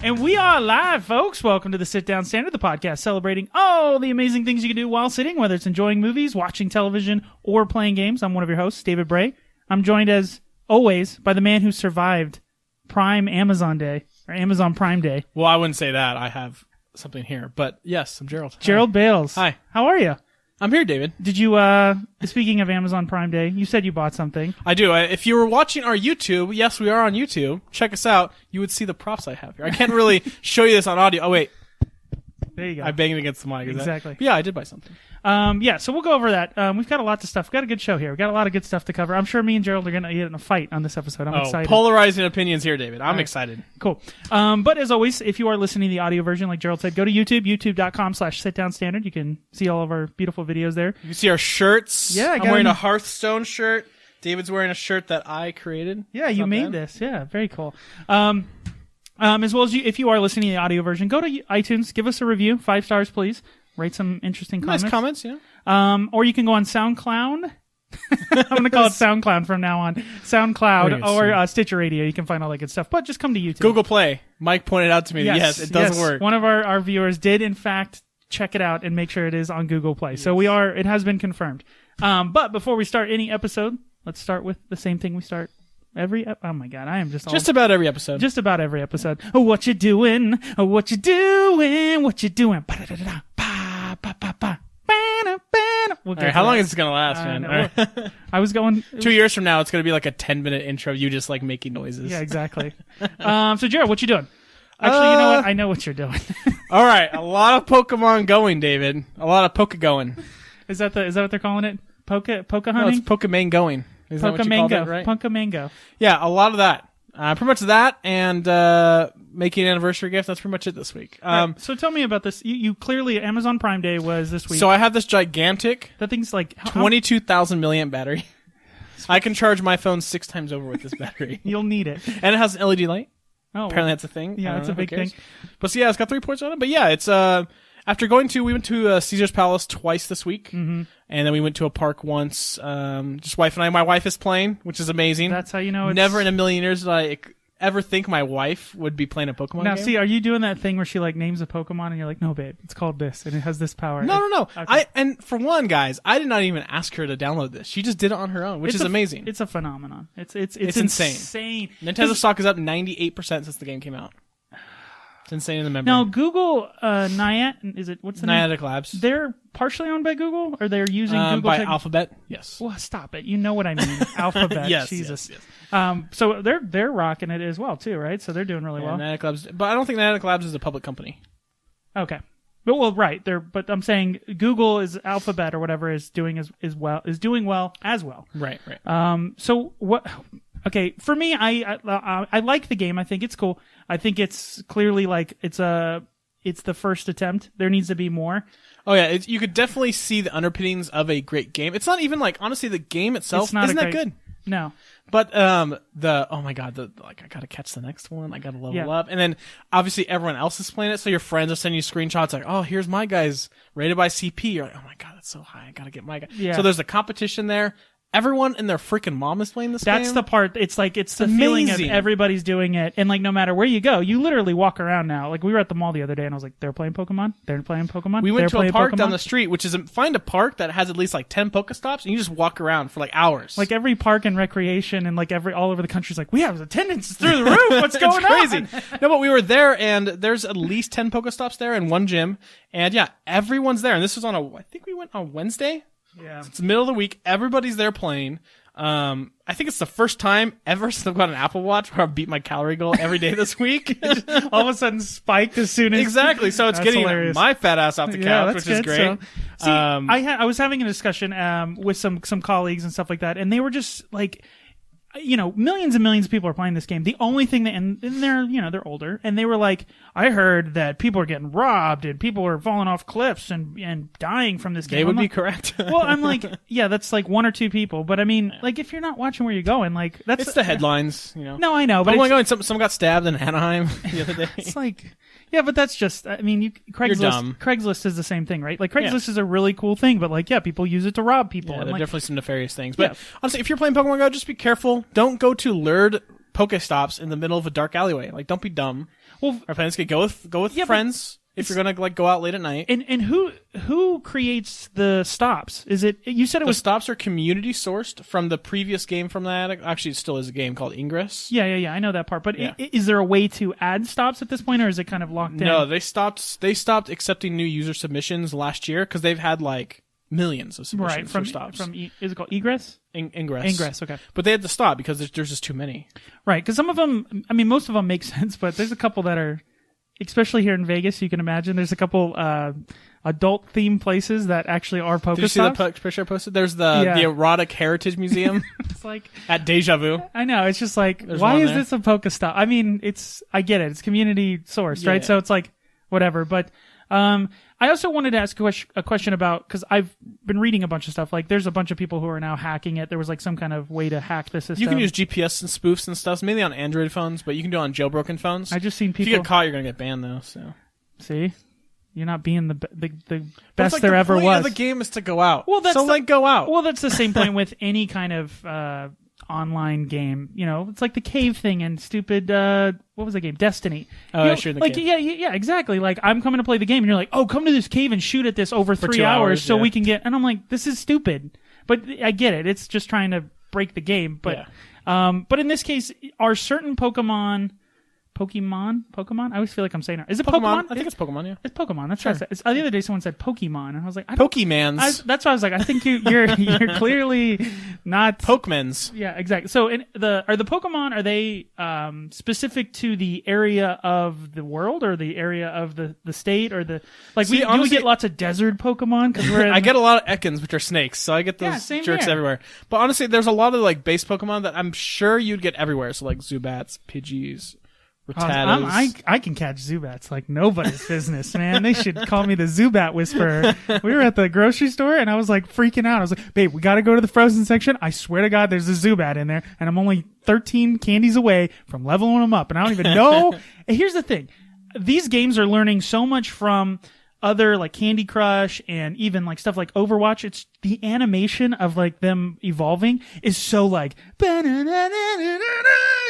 And we are live, folks. Welcome to the Sit Down Standard, the podcast celebrating all the amazing things you can do while sitting, whether it's enjoying movies, watching television, or playing games. I'm one of your hosts, David Bray. I'm joined, as always, by the man who survived Prime Amazon Day, or Amazon Prime Day. Well, I wouldn't say that. I have something here. But yes, I'm Gerald. Gerald Bales. Hi. How are you? I'm here, David. Did you, speaking of Amazon Prime Day, you said you bought something. I do. If you were watching our YouTube, yes, we are on YouTube. Check us out. You would see the props I have here. I can't really show you this on audio. Oh, wait. There you go. I banged against the mic. Exactly. Yeah, I did buy something. So we'll go over that. We've got a lot of stuff. We've got a good show here. We've got a lot of good stuff to cover. I'm sure me and Gerald are going to get in a fight on this episode. I'm excited. Polarizing opinions here, David. I'm excited. Cool. But as always, if you are listening to the audio version, like Gerald said, go to YouTube, youtube.com/sitdownstandard. You can see all of our beautiful videos there. You can see our shirts. Yeah, I'm wearing a Hearthstone shirt. David's wearing a shirt that I created. Yeah, you made this. Yeah, very cool. As well as if you are listening to the audio version, go to iTunes, give us a review, 5 stars, please. Rate some interesting comments. Nice comments, yeah. Or you can go on SoundCloud. I'm going to call it SoundCloud from now on. SoundCloud or Stitcher Radio. You can find all that good stuff. But just come to YouTube. Google Play. Mike pointed out to me that yes, it does work. One of our viewers did, in fact, check it out and make sure it is on Google Play. Yes. So it has been confirmed. But before we start any episode, let's start with the same thing we start oh my God, I am just about every episode. Just about every episode. Oh, what you doing? Oh, what you doing? What you doing? Ba-da-da-da-da. Ba-ba-ba-ba. We'll right, how long is this going to last, man? Right. I was going... 2 years from now, it's going to be like a 10-minute intro of you just like making noises. Yeah, exactly. So, Jared, what you doing? Actually, you know what? I know what you're doing. All right, a lot of Pokemon going, David. A lot of Poke going. Is that what they're calling it? Poke hunting? No, it's Pokemon going. Is that what you called it, right? Pokemango. Yeah, a lot of that. Pretty much that and making an anniversary gift. That's pretty much it this week. Right. So tell me about this. You clearly, Amazon Prime Day was this week. So I have this gigantic... That thing's like... 22,000 milliamp battery. I can charge my phone 6 times over with this battery. You'll need it. And it has an LED light. Oh, apparently that's a thing. Yeah, that's a big thing. But so, yeah, it's got 3 ports on it. But yeah, it's... we went to Caesar's Palace twice this week. Mm-hmm. And then we went to a park once. Just wife and I. My wife is playing, which is amazing. That's how you know it's... Never in a million years did I ever think my wife would be playing a Pokemon game. Now, see, are you doing that thing where she like names a Pokemon and you're like, no, babe, it's called this and it has this power? No. Okay. And for one, guys, I did not even ask her to download this. She just did it on her own, which is amazing. It's a phenomenon. It's insane. Nintendo stock is up 98% since the game came out. It's insane in the memory. Now, Google, what's the name? Niantic Labs. They're partially owned by Google, or they're using Google by Alphabet? Yes. Well, stop it. You know what I mean. Alphabet. Yes, Jesus. Yes. So they're rocking it as well, too, right? So they're doing really well. Niantic Labs, but I don't think Niantic Labs is a public company. Okay. Right. But I'm saying Google is Alphabet or whatever is doing well as well. Right. So what? Okay, for me, I like the game. I think it's cool. I think it's clearly like it's the first attempt. There needs to be more. Oh yeah, you could definitely see the underpinnings of a great game. It's not even like honestly the game itself isn't that good. No. But oh my God, I gotta catch the next one. I gotta level up, and then obviously everyone else is playing it. So your friends are sending you screenshots like, oh, here's my guy's rated by CP. You're like, oh my God, that's so high. I gotta get my guy. Yeah. So there's a competition there. Everyone and their freaking mom is playing this game. That's the part. It's the feeling of everybody's doing it, and like no matter where you go, you literally walk around now. Like we were at the mall the other day, and I was like, "They're playing Pokemon. They're playing Pokemon." We went to a park Pokemon. down the street, which is find a park that has at least like 10 Pokestops, and you just walk around for like hours. Like every park and recreation, and like all over the country is like, we have attendance through the roof. What's going crazy. on? No, but we were there, and there's at least 10 Pokestops there and one gym, and yeah, everyone's there. And this was I think we went on Wednesday. Yeah, so it's the middle of the week. Everybody's there playing. I think it's the first time ever since I've got an Apple Watch where I beat my calorie goal every day this week. All of a sudden spiked as soon as... Exactly. So it's getting hilarious. My fat ass off the couch, which is great. So, see, I was having a discussion with some colleagues and stuff like that, and they were just like... millions and millions of people are playing this game. The only thing and they're older, and they were like, I heard that people are getting robbed and people are falling off cliffs and dying from this game. They would be correct. Well, I'm like, yeah, that's like 1 or 2 people, but I mean, like if you're not watching where you're going, like it's the headlines, No, I know, but oh my God, someone got stabbed in Anaheim the other day. It's like, yeah, but that's just, I mean, Craigslist is the same thing, right? Like Craigslist is a really cool thing, but like, yeah, people use it to rob people. Yeah, there are definitely some nefarious things. But honestly, if you're playing Pokemon Go, just be careful. Don't go to lured Pokestops in the middle of a dark alleyway. Like, don't be dumb. Well, Our plans go with friends if you're gonna like go out late at night. And who creates the stops? Is it you said it The was stops are community sourced from the previous game from that. Actually, it still is a game called Ingress. Yeah, I know that part. But Yeah. is there a way to add stops at this point, or is it kind of locked in? No, they stopped accepting new user submissions last year because they've had like millions of submissions for stops. Is it called Egress? Ingress. Ingress, okay. But they had to stop because there's just too many. Right, because some of them, I mean, most of them make sense, but there's a couple that are, especially here in Vegas, you can imagine, there's a couple adult-themed places that actually are Pokestops. Did you see the picture I posted? There's the Erotic Heritage Museum It's like... at Deja Vu. I know, it's just like, There's why one is there. this a Pokestop? I mean, I get it, it's community sourced, right? Yeah. So it's like, whatever, but... I also wanted to ask a question about, because I've been reading a bunch of stuff, like there's a bunch of people who are now hacking it. There was like some kind of way to hack the system. You can use GPS and spoofs and stuff, mainly on Android phones, but you can do it on jailbroken phones. I just seen If people... you get caught, you're going to get banned, though. So See? You're not being the But best it's like there ever the point was. of the game is to go out. Well, that's so the- go out. Well, that's the same point with any kind of online game. You know, it's like the cave thing and stupid. What was the game? Destiny. Oh, You know, sure, the like cave. yeah, exactly. Like I'm coming to play the game, and you're like, oh, come to this cave and shoot at this over 3 2 hours, hours, so yeah. we can get. And I'm like, this is stupid. But I get it. It's just trying to break the game. But but in this case, are certain Pokemon? I always feel like I'm saying it. Is it Pokemon? I think it's Pokemon, yeah. It's Pokemon. That's Sure. what I said. The other day someone said Pokemon, and I was like, I don't, Pokemans. that's why I was like, I think you're clearly not. Pokemans. Yeah, exactly. So, are the Pokemon, are they specific to the area of the world or the area of the state or the like? See, Do we honestly- get lots of desert Pokemon because we're in, I get a lot of Ekans, which are snakes, so I get those same jerks here. everywhere. But honestly, there's a lot of like base Pokemon that I'm sure you'd get everywhere. So like Zubats, Pidgeys, Rattatas. I can catch Zubats like nobody's business, man. They should call me the Zubat Whisperer. We were at the grocery store and I was like freaking out. I was like, babe, we got to go to the frozen section. I swear to God, there's a Zubat in there, and I'm only 13 candies away from leveling them up, and I don't even know. And here's the thing: these games are learning so much from other like Candy Crush and even like stuff like Overwatch. It's the animation of like them evolving is so like.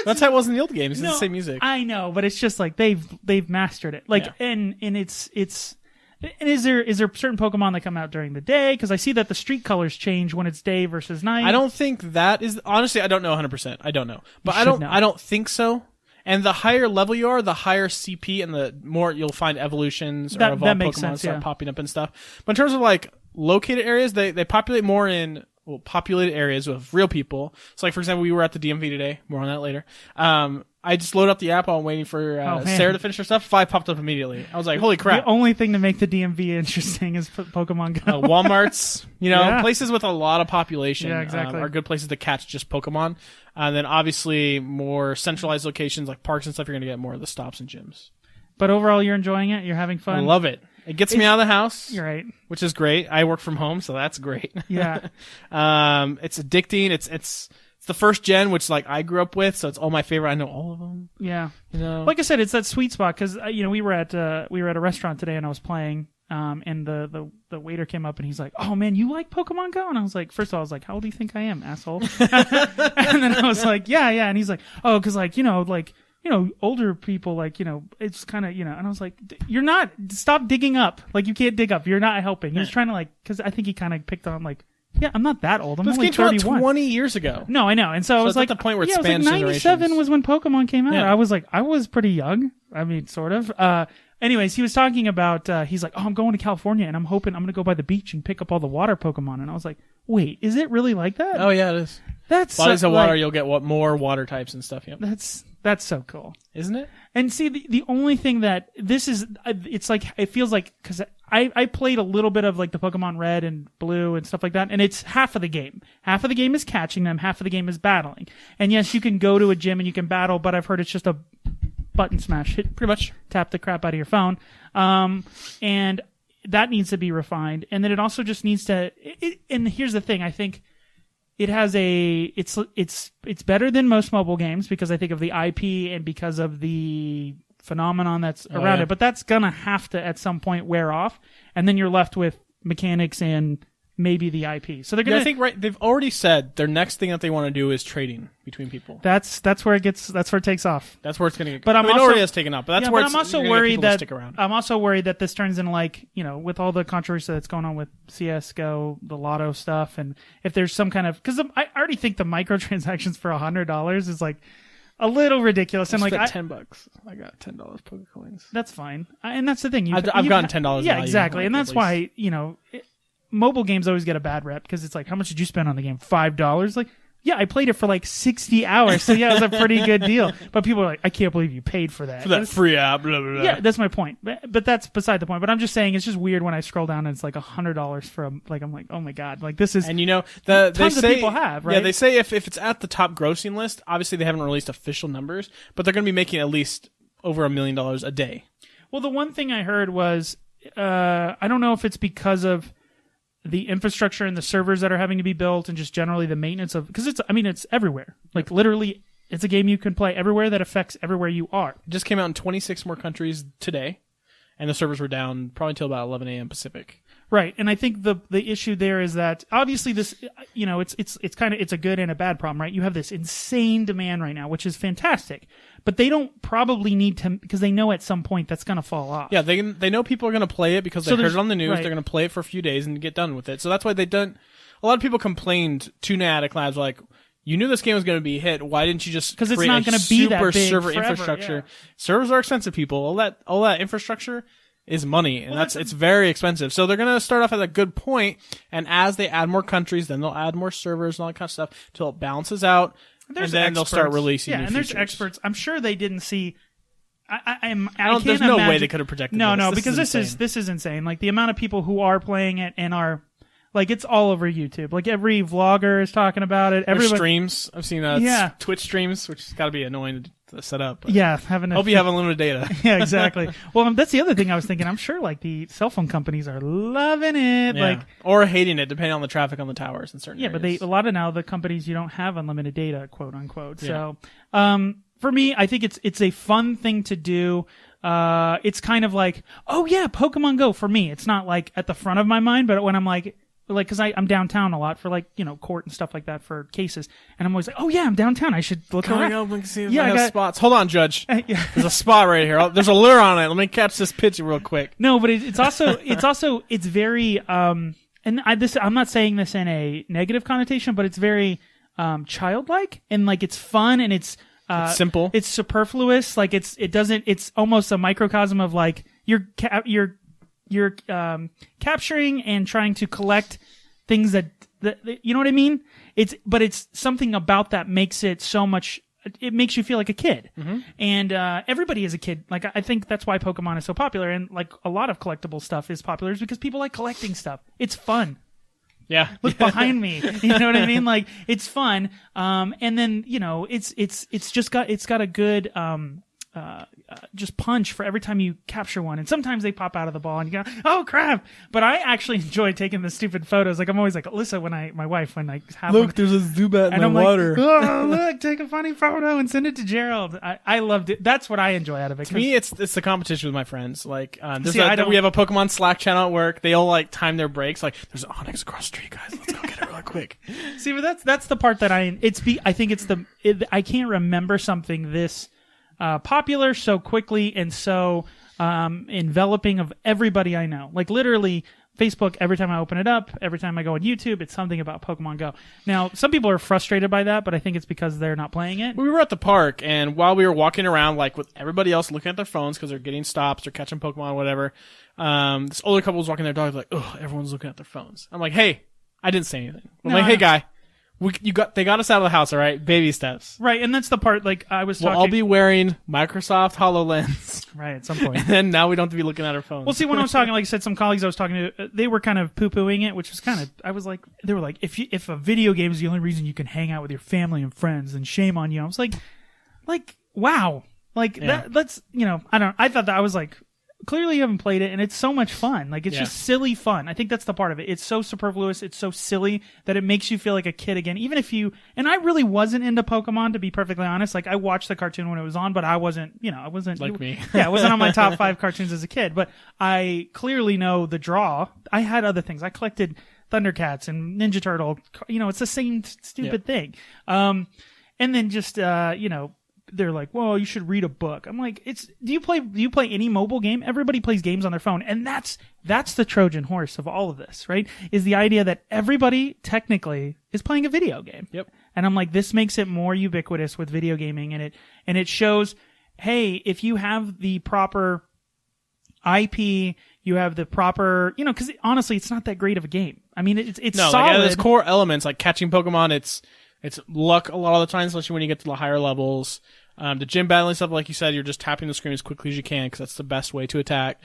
That's how it was in the old games. It's No, the same music. I know, but it's just like they've mastered it. Like, Yeah. and it's and is there certain Pokemon that come out during the day? Because I see that the street colors change when it's day versus night. I don't think that is honestly. I don't know 100%. I don't know, but You I should don't. know. I don't think so. And the higher level you are, the higher CP and the more you'll find evolutions or That evolved makes Pokemon sense, start yeah. popping up and stuff. But in terms of like located areas, they populate more in populated areas with real people. So like for example, we were at the DMV today. More on that later. I just loaded up the app while I'm waiting for man. Sarah to finish her stuff. 5 popped up immediately. I was like, holy crap. The only thing to make the DMV interesting is Pokemon Go. Walmarts, Yeah. places with a lot of population Yeah, exactly. are good places to catch just Pokemon. And then obviously more centralized locations like parks and stuff, you're going to get more of the stops and gyms. But overall, you're enjoying it. You're having fun. I love it. It gets me out of the house, You're right. which is great. I work from home, so that's great. Yeah. It's addicting. It's the first gen, which like I grew up with, so it's all my favorite. I know all of them. Yeah. You know, Like I said, it's that sweet spot because we were at a restaurant today and I was playing. And the waiter came up and he's like, "Oh man, you like Pokemon Go?" And I was like, first of all, I was like, "How old do you think I am, asshole?" And then I was like, "Yeah." And he's like, "Oh, because older people it's kind of And I was like, "You're not. Stop digging up. Like you can't dig up. You're not helping." He was trying to because I think he kind of picked on like, "Yeah, I'm not that old. I'm this only game came out 31." 20 years ago. No, I know. And so I was it's like, at the point where it yeah, spans 97 generations. was when Pokemon came out. Yeah. I was like, I was pretty young. I mean, sort of. Anyways, he was talking about, he's like, "Oh, I'm going to California and I'm hoping I'm going to go by the beach and pick up all the water Pokemon." And I was like, wait, is it really like that? Oh yeah, it is. That's Bodies so, of water, like, you'll get more water types and stuff. Yep. that's so cool. Isn't it? And see, the only thing that this is, it's like, it feels like, because I played a little bit of like the Pokemon Red and Blue and stuff like that, and it's half of the game. Half of the game is catching them, half of the game is battling. And yes, you can go to a gym and you can battle, but I've heard it's just a button smash. Pretty much tap the crap out of your phone. And that needs to be refined. And then it also just needs to, and here's the thing, I think, it has it's better than most mobile games because I think of the IP and because of the phenomenon that's around yeah. it. But that's gonna have to at some point wear off, and then you're left with mechanics and maybe the IP. So they're gonna. I think they've already said their next thing that they want to do is trading between people. That's where it takes off. That's where it's going to get. But it already has taken off. But that's where I'm also worried that stick around. I'm also worried that this turns into like, with all the controversy that's going on with CS:GO, the Lotto stuff, and if there's some kind of, because I already think the microtransactions for $100 is like a little ridiculous. And like $10. I got $10 poker coins. That's fine, and that's the thing. I've gotten $10. Yeah, exactly, and that's why mobile games always get a bad rep because it's like, how much did you spend on the game? $5? Like, yeah, I played it for like 60 hours, so yeah, it was a pretty good deal. But people are like, I can't believe you paid for that. For that free app, blah, blah, blah. Yeah, that's my point. But that's beside the point. But I'm just saying, it's just weird when I scroll down and it's like $100 for like, I'm like, oh my God, like this is. And tons of people have, right? Yeah, they say if it's at the top grossing list, obviously they haven't released official numbers, but they're going to be making at least over $1 million a day. Well, the one thing I heard was, I don't know if it's because of the infrastructure and the servers that are having to be built and just generally the maintenance of, because it's everywhere. Like literally, it's a game you can play everywhere that affects everywhere you are. It just came out in 26 more countries today, and the servers were down probably until about 11 a.m. Pacific. Right, and I think the issue there is that obviously this, it's a good and a bad problem, right? You have this insane demand right now, which is fantastic, but they don't probably need to, because they know at some point that's going to fall off. Yeah, they know people are going to play it because they heard it on the news. Right. They're going to play it for a few days and get done with it. So that's why they've done. A lot of people complained to Niantic Labs like, you knew this game was going to be a hit. Why didn't you just create it's not going to be that super big server forever, infrastructure? Yeah. Servers are expensive, people. All that infrastructure is money, and it's very expensive. So they're going to start off at a good point, and as they add more countries, then they'll add more servers and all that kind of stuff until it balances out, and then they'll start releasing new there's features. experts. I'm sure they didn't see. There's no way they could have predicted this. No, because this is insane. Like the amount of people who are playing it and are. Like, it's all over YouTube. Like, every vlogger is talking about it. There's streams. I've seen Twitch streams, which has got to be annoying to set up. Yeah. Hope you have unlimited data. Yeah, exactly. Well, that's the other thing I was thinking. I'm sure, like, the cell phone companies are loving it. Yeah. Like, or hating it, depending on the traffic on the towers in certain areas. Yeah, but a lot of now, the companies, you don't have unlimited data, quote unquote. Yeah. So, for me, I think it's a fun thing to do. It's kind of like, oh, yeah, Pokemon Go. For me, it's not, like, at the front of my mind, but when I'm like, because I'm downtown a lot for court and stuff like that for cases, and I'm always like, oh yeah, I'm downtown. I should look around. Up and see if I have spots. Hold on, Judge. There's a spot right here. There's a lure on it. Let me catch this pitch real quick. No, but it's very and I'm not saying this in a negative connotation, but it's very childlike and like it's fun and it's simple. It's superfluous. Like it's almost a microcosm of like you're capturing and trying to collect things that you know what I mean? It's something about that makes it so much. It makes you feel like a kid, and everybody is a kid. Like I think that's why Pokemon is so popular, and like a lot of collectible stuff is popular, is because people like collecting stuff. It's fun. Yeah, look behind me. You know what I mean? Like it's fun. And then it's got a good just punch for every time you capture one, and sometimes they pop out of the ball and you go, oh crap. But I actually enjoy taking the stupid photos. Like I'm always like, Alyssa, my wife, when I have look, there's a Zubat in the water. Like, oh look, take a funny photo and send it to Gerald. I loved it. That's what I enjoy out of it. To me, it's the competition with my friends. Like we have a Pokemon Slack channel at work. They all like time their breaks. Like there's an Onyx across the street, guys. Let's go get it real quick. See, but that's the part that I think I can't remember something this popular so quickly and so enveloping of everybody I know. Like literally Facebook, every time I open it up, every time I go on YouTube, it's something about Pokemon Go. Now, some people are frustrated by that, but I think it's because they're not playing it. We were at the park, and while we were walking around like with everybody else looking at their phones because they're getting stops or catching Pokemon or whatever, this older couple was walking their dog like, oh, everyone's looking at their phones. I'm like, hey, I didn't say anything. Hey guy, they got us out of the house, all right? Baby steps. Right, and that's the part, like, I was talking... We'll all be wearing Microsoft HoloLens. Right, at some point. And now we don't have to be looking at our phones. Well, see, when I was talking, like I said, some colleagues I was talking to, they were kind of poo-pooing it, which was kind of... I was like... They were like, if a video game is the only reason you can hang out with your family and friends, then shame on you. I was like, wow. Like, yeah. That's, I thought that I was like... Clearly you haven't played it, and it's so much fun. Like, it's just silly fun. I think that's the part of it. It's so superfluous, it's so silly that it makes you feel like a kid again. Even if you... And I really wasn't into Pokemon, to be perfectly honest. Like, I watched the cartoon when it was on, but I wasn't... I wasn't... Like me. Yeah, I wasn't on my top 5 cartoons as a kid. But I clearly know the draw. I had other things. I collected Thundercats and Ninja Turtle. It's the same stupid thing. And then just they're like, well, you should read a book. I'm like, do you play any mobile game? Everybody plays games on their phone. And that's the Trojan horse of all of this, right? Is the idea that everybody technically is playing a video game. Yep. And I'm like, this makes it more ubiquitous with video gaming, and it shows, hey, if you have the proper IP, you have the proper, because honestly, it's not that great of a game. I mean, it's no, solid. Like, there's core elements like catching Pokemon. It's luck a lot of the time, especially when you get to the higher levels. The gym battling stuff, like you said, you're just tapping the screen as quickly as you can because that's the best way to attack.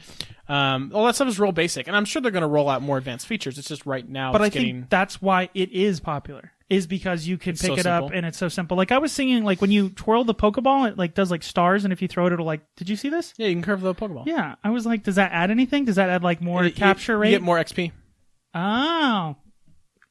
All that stuff is real basic, and I'm sure they're going to roll out more advanced features. It's just right now. But I think that's why it is popular, is because you can pick it up and it's so simple. Like I was singing, like when you twirl the Pokeball, it like does like stars, and if you throw it, it'll like. Did you see this? Yeah, you can curve the Pokeball. Yeah, I was like, does that add anything? Does that add like more capture rate? You get more XP. Oh,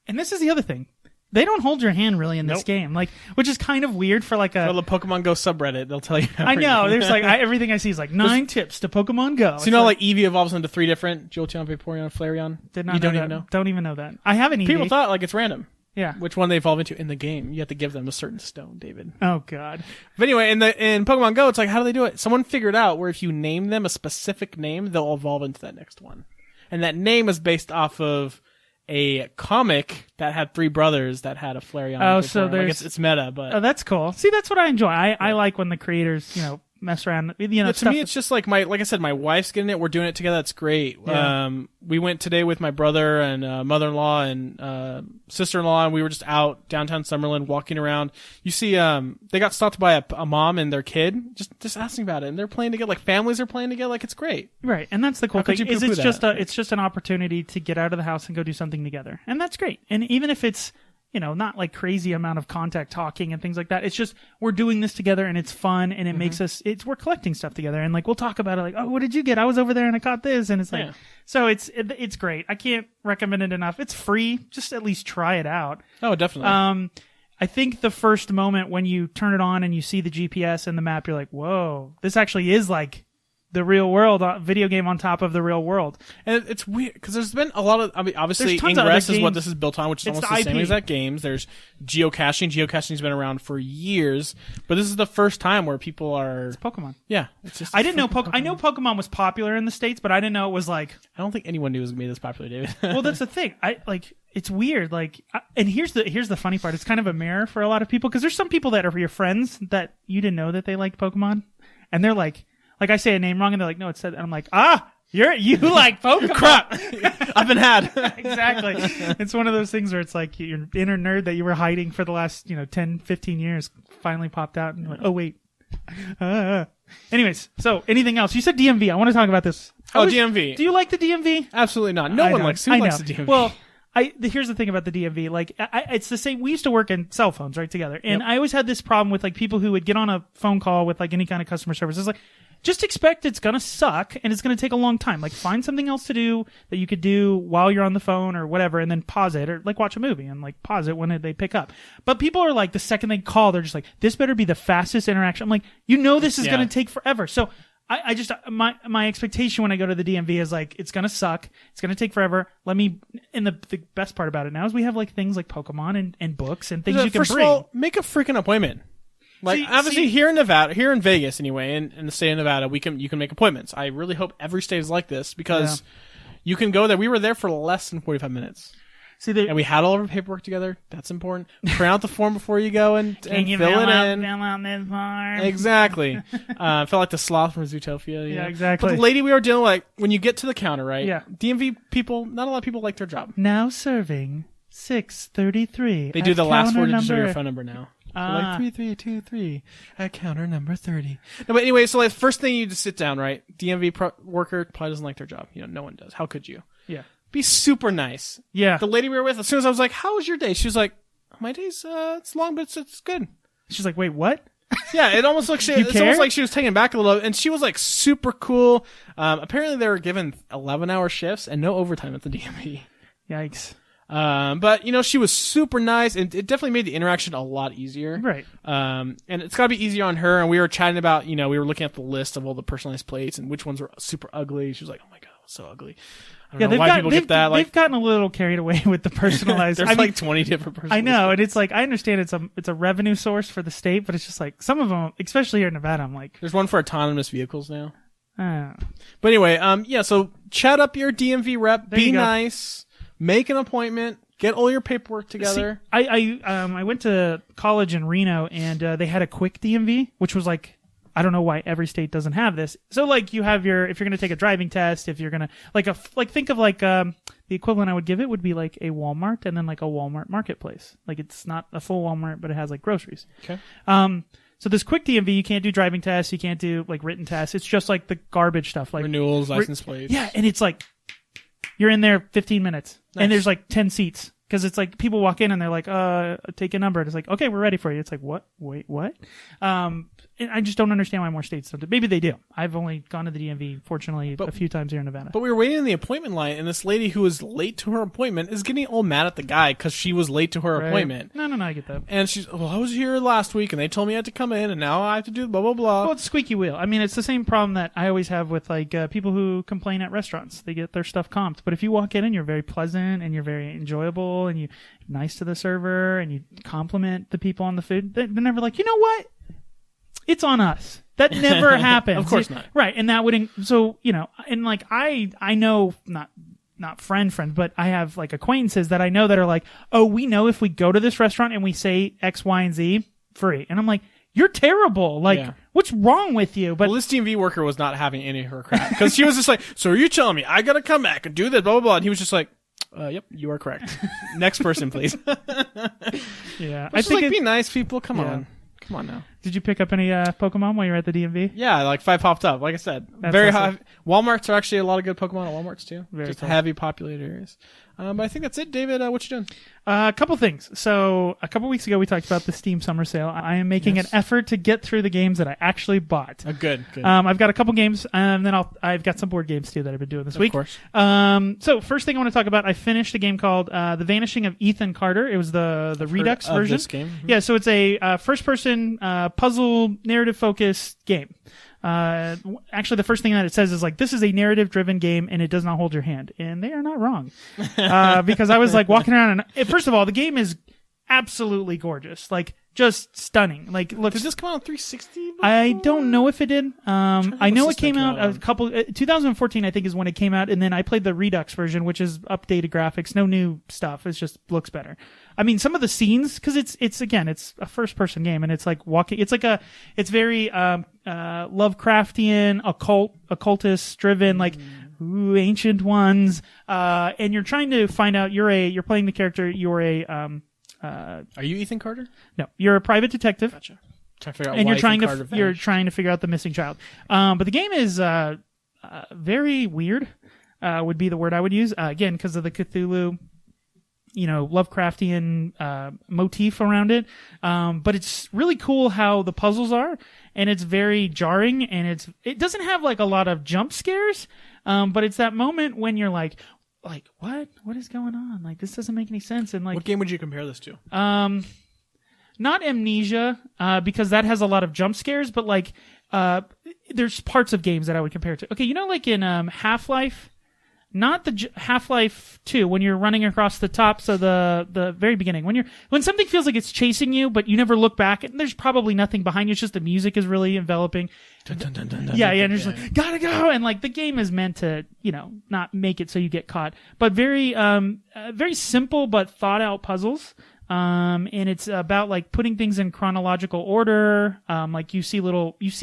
and this is the other thing. They don't hold your hand really in this game, like, which is kind of weird for like a. Well, the Pokemon Go subreddit, they'll tell you. I know. There's like everything I see is like 9 tips to Pokemon Go. So like Eevee evolves into 3 different Jolteon, Vaporeon, Flareon. Did not. You don't even know. Don't even know that. I have an Eevee. People thought like it's random. Yeah. Which one they evolve into in the game? You have to give them a certain stone, David. Oh God. But anyway, in Pokemon Go, it's like, how do they do it? Someone figured out where if you name them a specific name, they'll evolve into that next one, and that name is based off of a comic that had 3 brothers that had a Flareon. Oh, so there's it's meta, but that's cool. See, that's what I enjoy. I like when the creators, mess around. To me, it's just like like I said, my wife's getting it. We're doing it together. That's great. Yeah. We went today with my brother and mother-in-law and sister-in-law, and we were just out downtown Summerlin walking around. You see, they got stopped by a mom and their kid, just asking about it, and they're playing together. Like families are playing together. Like it's great. Right, and that's the cool thing. Is it's just an opportunity to get out of the house and go do something together, and that's great. And even if it's not like crazy amount of contact talking and things like that. It's just, we're doing this together and it's fun and it makes us, we're collecting stuff together and like, we'll talk about it like, oh, what did you get? I was over there and I caught this. And it's like, so it's great. I can't recommend it enough. It's free. Just at least try it out. Oh, definitely. I think the first moment when you turn it on and you see the GPS and the map, you're like, whoa, this actually is like the real world, video game on top of the real world. And it's weird because there's been a lot of, obviously Ingress is what this is built on, which is almost the same exact games. There's geocaching. Geocaching's been around for years, but this is the first time where people are. It's Pokemon. Yeah. It's just I didn't know I know Pokemon was popular in the States, but I didn't know it was like. I don't think anyone knew it was going to be this popular, David. Well, that's the thing. It's weird. And here's the funny part. It's kind of a mirror for a lot of people because there's some people that are your friends that you didn't know that they liked Pokemon, and they're like I say a name wrong, and they're like, no, it said, and I'm like, you like Pokemon. Crap. I've been had. Exactly. It's one of those things where it's like your inner nerd that you were hiding for the last, 10, 15 years finally popped out, and you're like, oh, wait. Anyways, so anything else? You said DMV. I want to talk about this. DMV. Do you like the DMV? Absolutely not. No one likes the DMV. Well, here's the thing about the DMV. Like, it's the same. We used to work in cell phones, right, together. And I always had this problem with, like, people who would get on a phone call with, like, any kind of customer service. It's like, just expect it's going to suck and it's going to take a long time. Like, find something else to do that you could do while you're on the phone or whatever, and then pause it, or like watch a movie and like pause it when they pick up. But people are like, the second they call, they're just like, this better be the fastest interaction. I'm like, this is going to take forever. So I just, my expectation when I go to the DMV is like, it's going to suck. It's going to take forever. And the best part about it now is we have like things like Pokemon and books and things you can bring. First of all, make a freaking appointment. Like, obviously here in Nevada, here in Vegas anyway, in the state of Nevada, you can make appointments. I really hope every state is like this because you can go there. We were there for less than 45 minutes. And we had all of our paperwork together. That's important. Print out the form before you go and fill it in. Fill out this form. Exactly. I felt like the sloth from Zootopia. Yeah, exactly. But the lady we were dealing with, like, when you get to the counter, right? Yeah. DMV people, not a lot of people like their job. Now serving 633. They do the last 4 digits of your phone number now. So like 3323 at counter number 30. No, but anyway, so like first thing you just sit down, right? DMV worker probably doesn't like their job. No one does. How could you? Yeah. Be super nice. Yeah. The lady we were with, as soon as I was like, "How was your day?" She was like, "My day's it's long, but it's good." She's like, "Wait, what?" Yeah, it almost looks it's almost like she was taken back a little, and she was like super cool. Apparently, they were given 11-hour shifts and no overtime at the DMV. Yikes. But she was super nice, and it definitely made the interaction a lot easier. Right. And it's got to be easier on her. And we were chatting about, we were looking at the list of all the personalized plates and which ones were super ugly. She was like, "Oh my god, it was so ugly." I don't know why people get that. They've gotten a little carried away with the personalized. There's like 20 different personalized. I know, plates. and it's like I understand it's a revenue source for the state, but it's just like some of them, especially here in Nevada, I'm like, there's one for autonomous vehicles now. But anyway, so chat up your DMV rep. There be nice. Make an appointment. Get all your paperwork together. See, I went to college in Reno, and they had a quick DMV, which was like, I don't know why every state doesn't have this. So like you have if you're going to take a driving test, if you're going to think of the equivalent I would give it would be like a Walmart and then like a Walmart marketplace. Like it's not a full Walmart, but it has like groceries. Okay. So this quick DMV, you can't do driving tests, you can't do like written tests. It's just like the garbage stuff, like renewals, license plates. Yeah, and it's like you're in there 15 minutes, nice. And there's like 10 seats because it's like people walk in and they're like, take a number. And it's like, okay, we're ready for you. It's like, what? Wait, what? And I just don't understand why more states don't do. Maybe they do. I've only gone to the DMV, fortunately, a few times here in Nevada. But we were waiting in the appointment line, and this lady who was late to her appointment is getting all mad at the guy because she was late to her appointment. No, I get that. And she's, well, I was here last week, and they told me I had to come in, and now I have to do blah, blah, blah. Well, it's squeaky wheel. I mean, it's the same problem that I always have with like people who complain at restaurants. They get their stuff comped. But if you walk in and you're very pleasant and you're very enjoyable and you're nice to the server and you compliment the people on the food, they're never like, you know what? It's on us. That never happens. Of course not. Right. And that would, and like I know not friend, but I have like acquaintances that I know that are like, oh, we know if we go to this restaurant and we say X, Y, and Z, free. And I'm like, you're terrible. Like, what's wrong with you? But this DMV worker was not having any of her crap because she was just like, so are you telling me I got to come back and do this, blah, blah, blah. And he was just like, yep, you are correct. Next person, please. Yeah. I think be nice, people. Come on now. Did you pick up any Pokemon while you were at the DMV? Yeah, like 5 popped up. Like I said, very high. Walmarts are actually a lot of good Pokemon at Walmarts too. Just cool. Heavy populated areas. But I think that's it, David. What you doing? A couple things. So a couple weeks ago, we talked about the Steam Summer Sale. I am making an effort to get through the games that I actually bought. Good. I've got a couple games, and then I've got some board games too that I've been doing this week. Of course. So first thing I want to talk about, I finished a game called The Vanishing of Ethan Carter. It was the Redux version. This game. Mm-hmm. Yeah, so it's a first-person puzzle narrative-focused game. Actually, the first thing that it says is like, this is a narrative-driven game, and it does not hold your hand. And they are not wrong. Because I was like walking around, and first of all, the game is absolutely gorgeous. Like, just stunning. Like, looks. Did this come out on 360? Before? I don't know if it did. I know it came out a couple. 2014, I think, is when it came out, and then I played the Redux version, which is updated graphics, no new stuff. It just looks better. I mean, some of the scenes, because it's a first-person game, and it's like walking. It's very Lovecraftian, occultist-driven, like ancient ones, and you're trying to find out. You're playing the character. Are you Ethan Carter? No, you're a private detective. Gotcha. Trying to figure out and why you're trying to figure out the missing child. But the game is very weird. Would be the word I would use. Again, because of the Cthulhu, Lovecraftian motif around it. But it's really cool how the puzzles are, and it's very jarring, and it doesn't have like a lot of jump scares. But it's that moment when you're like, what is going on? Like, this doesn't make any sense. And like, what game would you compare this to? Not Amnesia, because that has a lot of jump scares, but like, there's parts of games that I would compare it to. Okay, like in Half-Life, not the Half-Life 2, when you're running across the tops of the very beginning, when something feels like it's chasing you, but you never look back, and there's probably nothing behind you. It's just the music is really enveloping. Dun, dun, dun, dun, dun, yeah, and you're just like, gotta go, and like the game is meant to, not make it so you get caught, but very simple but thought out puzzles. And it's about like putting things in chronological order. Like you see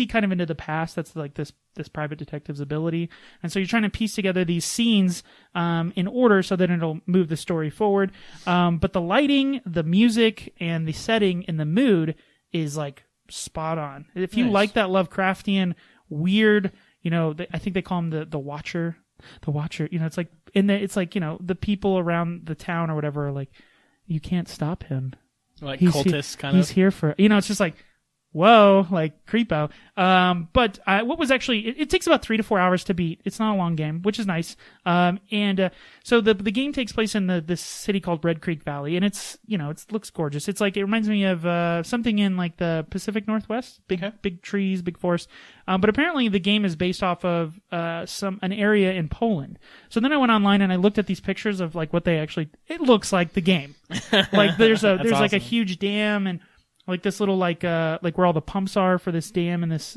kind of into the past. That's like this private detective's ability. And so you're trying to piece together these scenes, in order so that it'll move the story forward. But the lighting, the music, and the setting and the mood is like spot on. If you like that Lovecraftian weird, I think they call him the Watcher. The Watcher, it's like, it's like, the people around the town or whatever are like, you can't stop him. Like cultists, kind of. He's here for, it's just like, whoa, like creepo. But what was actually, it takes about 3 to 4 hours to beat. It's not a long game, which is nice. So the game takes place in this city called Red Creek Valley, and it looks gorgeous. It's like, it reminds me of something in like the Pacific Northwest, big trees, big forest. But apparently the game is based off of an area in Poland. So then I went online and I looked at these pictures of like what it looks like the game. Like there's awesome. Like a huge dam and like this little like where all the pumps are for this dam and this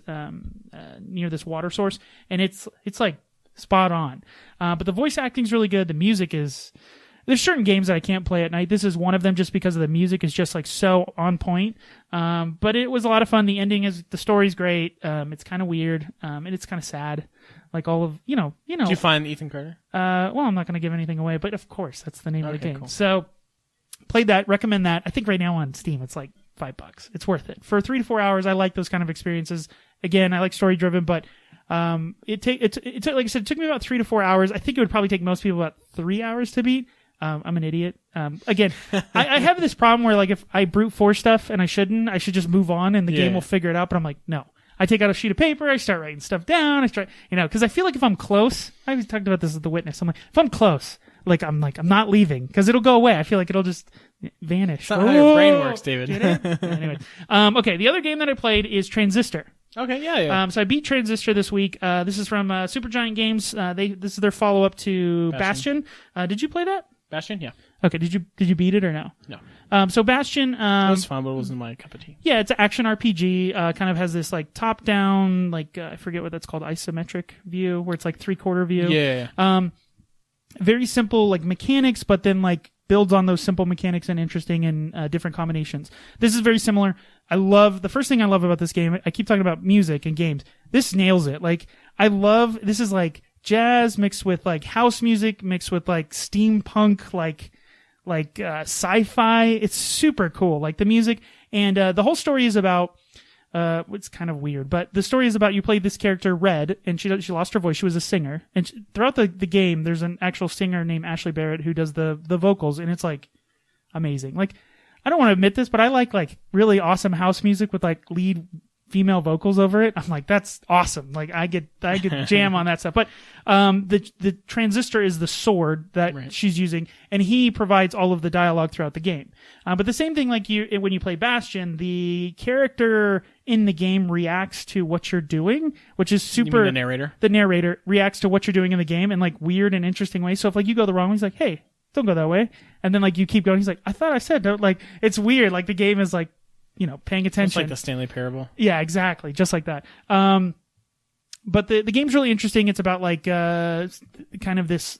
near this water source, and it's like spot on. But the voice acting's really good. The music is, there's certain games that I can't play at night. This is one of them just because of the music is just like so on point. But it was a lot of fun. The story's great. It's kind of weird. And it's kind of sad. Like all of, you know. Did you find Ethan Carter? Well, I'm not going to give anything away, but of course that's the name of the game. Cool. So played that, recommend that. I think right now on Steam it's like $5. It's worth it. For 3 to 4 hours, I like those kind of experiences. Again, I like story driven, but it took, like I said, it took me about 3 to 4 hours. I think it would probably take most people about 3 hours to beat. I'm an idiot. Again, I have this problem where like if I brute force stuff and I should just move on and the game will figure it out. But I'm like, no. I take out a sheet of paper, I start writing stuff down, because I feel like if I'm close, I always talked about this with The Witness. I'm like, if I'm close, I'm not leaving because it'll go away. I feel like it'll just vanish. That's not how your brain works, David. Anyway, okay. The other game that I played is Transistor. Okay, yeah. So I beat Transistor this week. This is from Supergiant Games. This is their follow up to Bastion. Did you play that? Bastion, yeah. Okay, did you beat it or no? No. So Bastion, it was fun, but it wasn't my cup of tea. Yeah, it's an action RPG. Kind of has this like top down, like I forget what that's called, isometric view, where it's like 3/4 view. Yeah. Very simple like mechanics, but then like builds on those simple mechanics and interesting and different combinations. This is very similar. The first thing I love about this game, I keep talking about music and games. This nails it. Like this is like jazz mixed with like house music mixed with like steampunk, like sci-fi. It's super cool. Like the music and the whole story is about it's kind of weird, but the story is about you play this character Red, and she lost her voice. She was a singer, and throughout the game, there's an actual singer named Ashley Barrett who does the vocals, and it's like amazing. Like I don't want to admit this, but I like really awesome house music with like lead female vocals over it. I'm like, that's awesome. Like I get jam on that stuff. But the Transistor is the sword that she's using, and he provides all of the dialogue throughout the game. But the same thing, like when you play Bastion, the character in the game reacts to what you're doing, which is super. You mean the narrator? The narrator reacts to what you're doing in the game in like weird and interesting ways. So if like you go the wrong way, he's like, hey, don't go that way. And then like you keep going, he's like, I thought I said don't. Like it's weird. Like the game is like, paying attention. It's like the Stanley Parable. Yeah, exactly. Just like that. But the game's really interesting. It's about like kind of this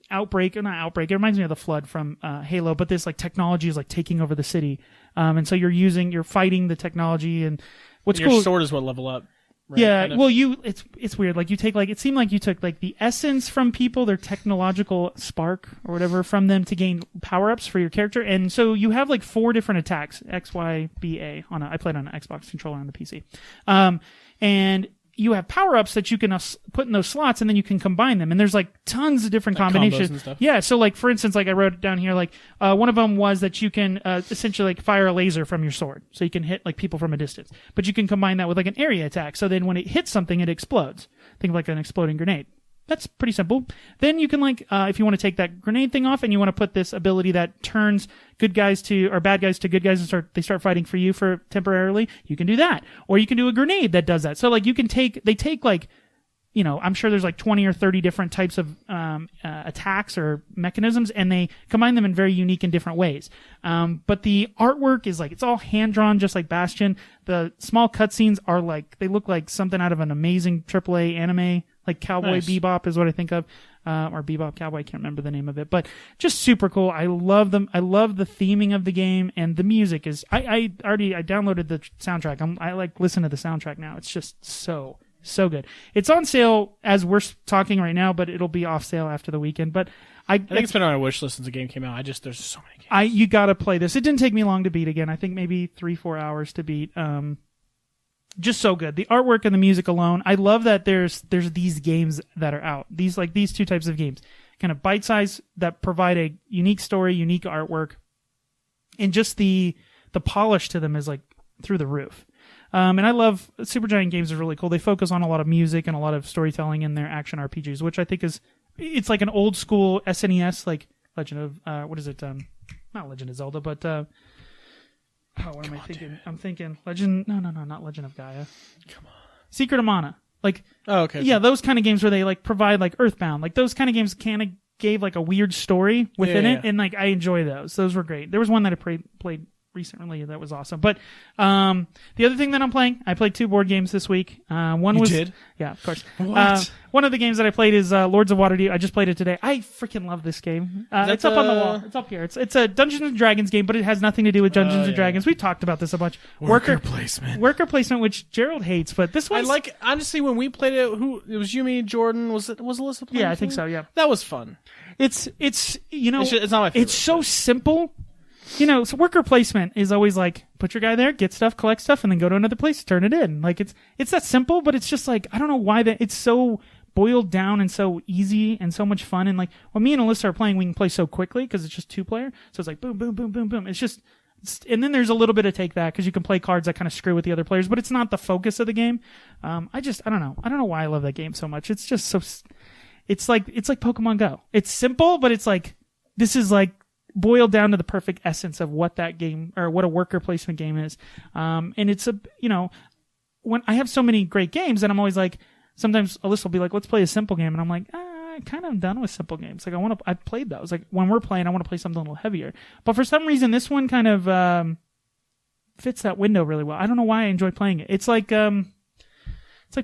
outbreak, or not outbreak. It reminds me of the flood from Halo, but this like technology is like taking over the city. And so you're fighting the technology, and what's your cool. Your sword is what level up. Right? Yeah, kind of. well, it's weird. Like you take it seemed like you took like the essence from people, their technological spark or whatever from them to gain power-ups for your character. And so you have like 4 different attacks, X, Y, B, A I played on an Xbox controller on the PC. And you have power-ups that you can put in those slots, and then you can combine them. And there's like tons of different combinations. And stuff. Yeah. So like, for instance, like I wrote it down here, like one of them was that you can essentially like fire a laser from your sword. So you can hit like people from a distance, but you can combine that with like an area attack. So then when it hits something, it explodes. Think of like an exploding grenade. That's pretty simple. Then you can like, if you want to take that grenade thing off and you want to put this ability that turns bad guys to good guys and they start fighting for you for temporarily, you can do that. Or you can do a grenade that does that. So like they take like, I'm sure there's like 20 or 30 different types of attacks or mechanisms, and they combine them in very unique and different ways. But the artwork is like, it's all hand-drawn just like Bastion. The small cutscenes are like, they look like something out of an amazing AAA anime. Like Cowboy Bebop is what I think of, or Bebop Cowboy. I can't remember the name of it, but just super cool. I love them. I love the theming of the game, and the music is. I downloaded the soundtrack. I like listen to the soundtrack now. It's just so good. It's on sale as we're talking right now, but it'll be off sale after the weekend. But I think it's been on my wish list since the game came out. There's so many games. You gotta play this. It didn't take me long to beat again. I think maybe 3-4 hours to beat. Just so good. The artwork and the music alone. I love that there's these games that are out. These 2 types of games. Kind of bite size that provide a unique story, unique artwork. And just the polish to them is like through the roof. And I love Supergiant Games is really cool. They focus on a lot of music and a lot of storytelling in their action RPGs, which I think it's like an old school SNES, like Legend of what is it? Not Legend of Zelda, but what am I thinking? Dude. I'm thinking Legend. No, not Legend of Gaia. Come on. Secret of Mana. Like, okay. Yeah, those kind of games where they like provide like Earthbound. Like those kind of games kind of gave like a weird story within it, and like I enjoy those. Those were great. There was one that I played recently that was awesome. But the other thing that I'm playing, I played 2 board games this week. One was did? Yeah, of course. What? One of the games that I played is Lords of Waterdeep. I just played it today. I freaking love this game. It's up on the wall. It's up here. It's a Dungeons and Dragons game, but it has nothing to do with Dungeons and Dragons. We talked about this a bunch. Worker placement, which Gerald hates, but this one I like. Honestly, when we played it, it was you, me, Jordan. Was Alyssa playing? Yeah, I think so. Yeah, that was fun. It's you know, it's not my favorite. It's so simple. You know, so worker placement is always like, put your guy there, get stuff, collect stuff, and then go to another place, turn it in. Like, it's that simple, but it's just like, I don't know why it's so boiled down and so easy and so much fun. And like, when me and Alyssa are playing, we can play so quickly because it's just 2-player. So it's like, boom, boom, boom, boom, boom. It's just, and then there's a little bit of take that because you can play cards that kind of screw with the other players, but it's not the focus of the game. I don't know. I don't know why I love that game so much. It's just so, it's like Pokemon Go. It's simple, but it's like, this is like, boiled down to the perfect essence of what that game or what a worker placement game is. And it's when I have so many great games and I'm always like, sometimes Alyssa will be like, let's play a simple game. And I'm like, I kind of done with simple games. Like I've played those. Like when we're playing, I want to play something a little heavier. But for some reason, this one kind of, fits that window really well. I don't know why I enjoy playing it. It's like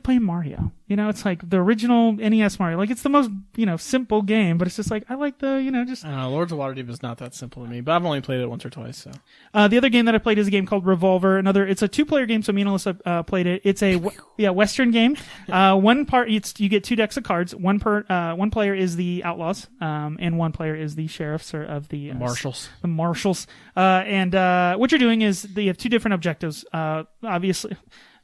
playing Mario. You know, it's like the original NES Mario. Like it's the most, simple game, but it's just like, I like the, just... I don't know, Lords of Waterdeep is not that simple to me, but I've only played it once or twice, so... The other game that I played is a game called Revolver. It's a 2-player game, so me and Alyssa played it. It's a Western game. One part, you get 2 decks of cards. One player is the outlaws, and one player is the sheriffs or of the... marshals. The marshals. And what you're doing is you have 2 different objectives. Obviously...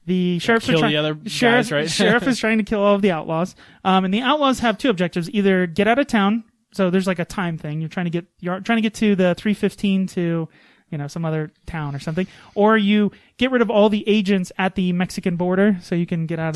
The sheriffs kill the other guys, right? Sheriff is trying to kill all of the outlaws. And the outlaws have 2 objectives: either get out of town, so there's like a time thing. You're trying to get to the 315 to, some other town or something, or you get rid of all the agents at the Mexican border so you can get out.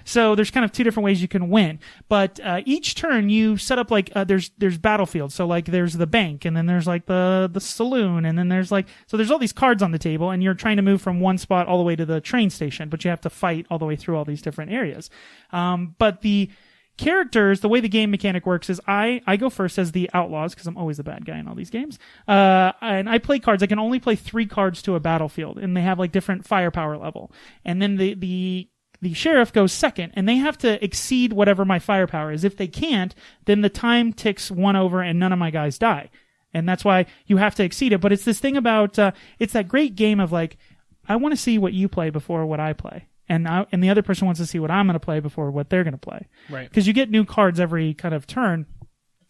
So there's kind of 2 different ways you can win. But each turn you set up like there's battlefields. So like there's the bank, and then there's like the saloon, and then there's there's all these cards on the table, and you're trying to move from one spot all the way to the train station, but you have to fight all the way through all these different areas. But the characters, the way the game mechanic works is I go first as the outlaws because I'm always the bad guy in all these games. And I play cards. I can only play 3 cards to a battlefield, and they have like different firepower level. And then the sheriff goes second, and they have to exceed whatever my firepower is. If they can't, then the time ticks 1 over and none of my guys die. And that's why you have to exceed it. But it's this thing about, it's that great game of like, I want to see what you play before what I play. And the other person wants to see what I'm going to play before what they're going to play. Right. Because you get new cards every kind of turn,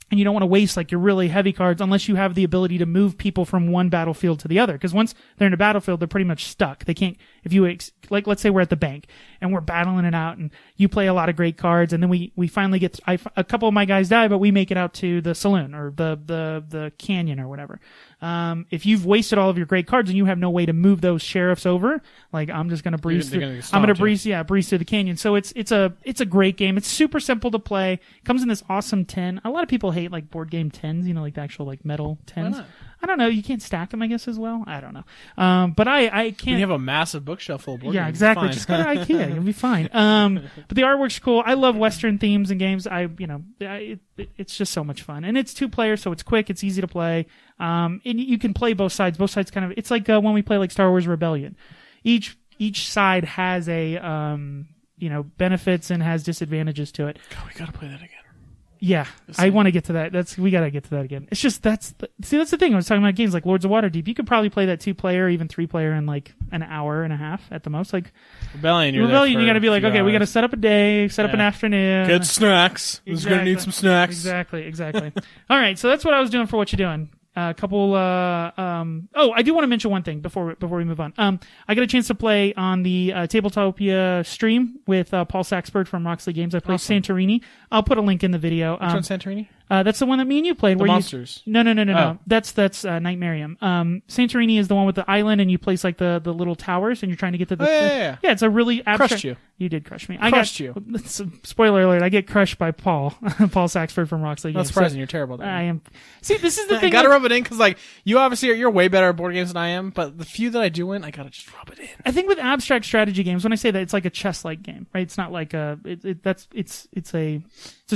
and you don't want to waste like your really heavy cards unless you have the ability to move people from one battlefield to the other. Because once they're in a battlefield, they're pretty much stuck. They can't, if you, like, let's say we're at the bank and we're battling it out, and you play a lot of great cards, and then we finally get, a couple of my guys die, but we make it out to the saloon or the canyon or whatever. If you've wasted all of your great cards and you have no way to move those sheriffs over, like I'm just going to breeze through. I'm going to breeze through the canyon. So it's a great game. It's super simple to play. It comes in this awesome tin. A lot of people hate like board game tins, like the actual like metal tins. Why not? I don't know. You can't stack them, I guess, as well. I don't know. But I can't. You have a massive bookshelf full of board games. Yeah, exactly. Just go to IKEA. You'll be fine. But the artwork's cool. I love Western themes and games. It's just so much fun. And it's 2-player, so it's quick. It's easy to play. And you can play both sides. Both sides kind of, it's like when we play like Star Wars Rebellion. Each side has a, benefits and has disadvantages to it. God, we gotta play that again. Yeah, I want to get to that. We got to get to that again. It's just, that's the thing. I was talking about games like Lords of Waterdeep. You could probably play that 2-player, even 3-player in like an hour and a half at the most. Like Rebellion, you got to be like, okay, we got to set up a day, set up an afternoon. Get snacks. Who's going to need some snacks? Exactly. All right, so that's what I was doing for What You Doing. A couple, I do want to mention one thing before we move on. I got a chance to play on the Tabletopia stream with Paul Saxberg from Roxley Games. I played Santorini. I'll put a link in the video. Which one's Santorini? That's the one that me and you played. The where monsters. No. Oh. That's Nightmarium. Santorini is the one with the island, and you place like the little towers, and you're trying to get to the. Yeah. Yeah, it's a really abstract. Crushed you. You did crush me. Crushed you. Spoiler alert: I get crushed by Paul Saxford from Rocksley. Not surprising. You're terrible. I am. See, this is the thing. I gotta rub it in because, like, you obviously you're way better at board games than I am. But the few that I do win, I gotta just rub it in. I think with abstract strategy games, when I say that, it's like a chess-like game, right? It's not like it's a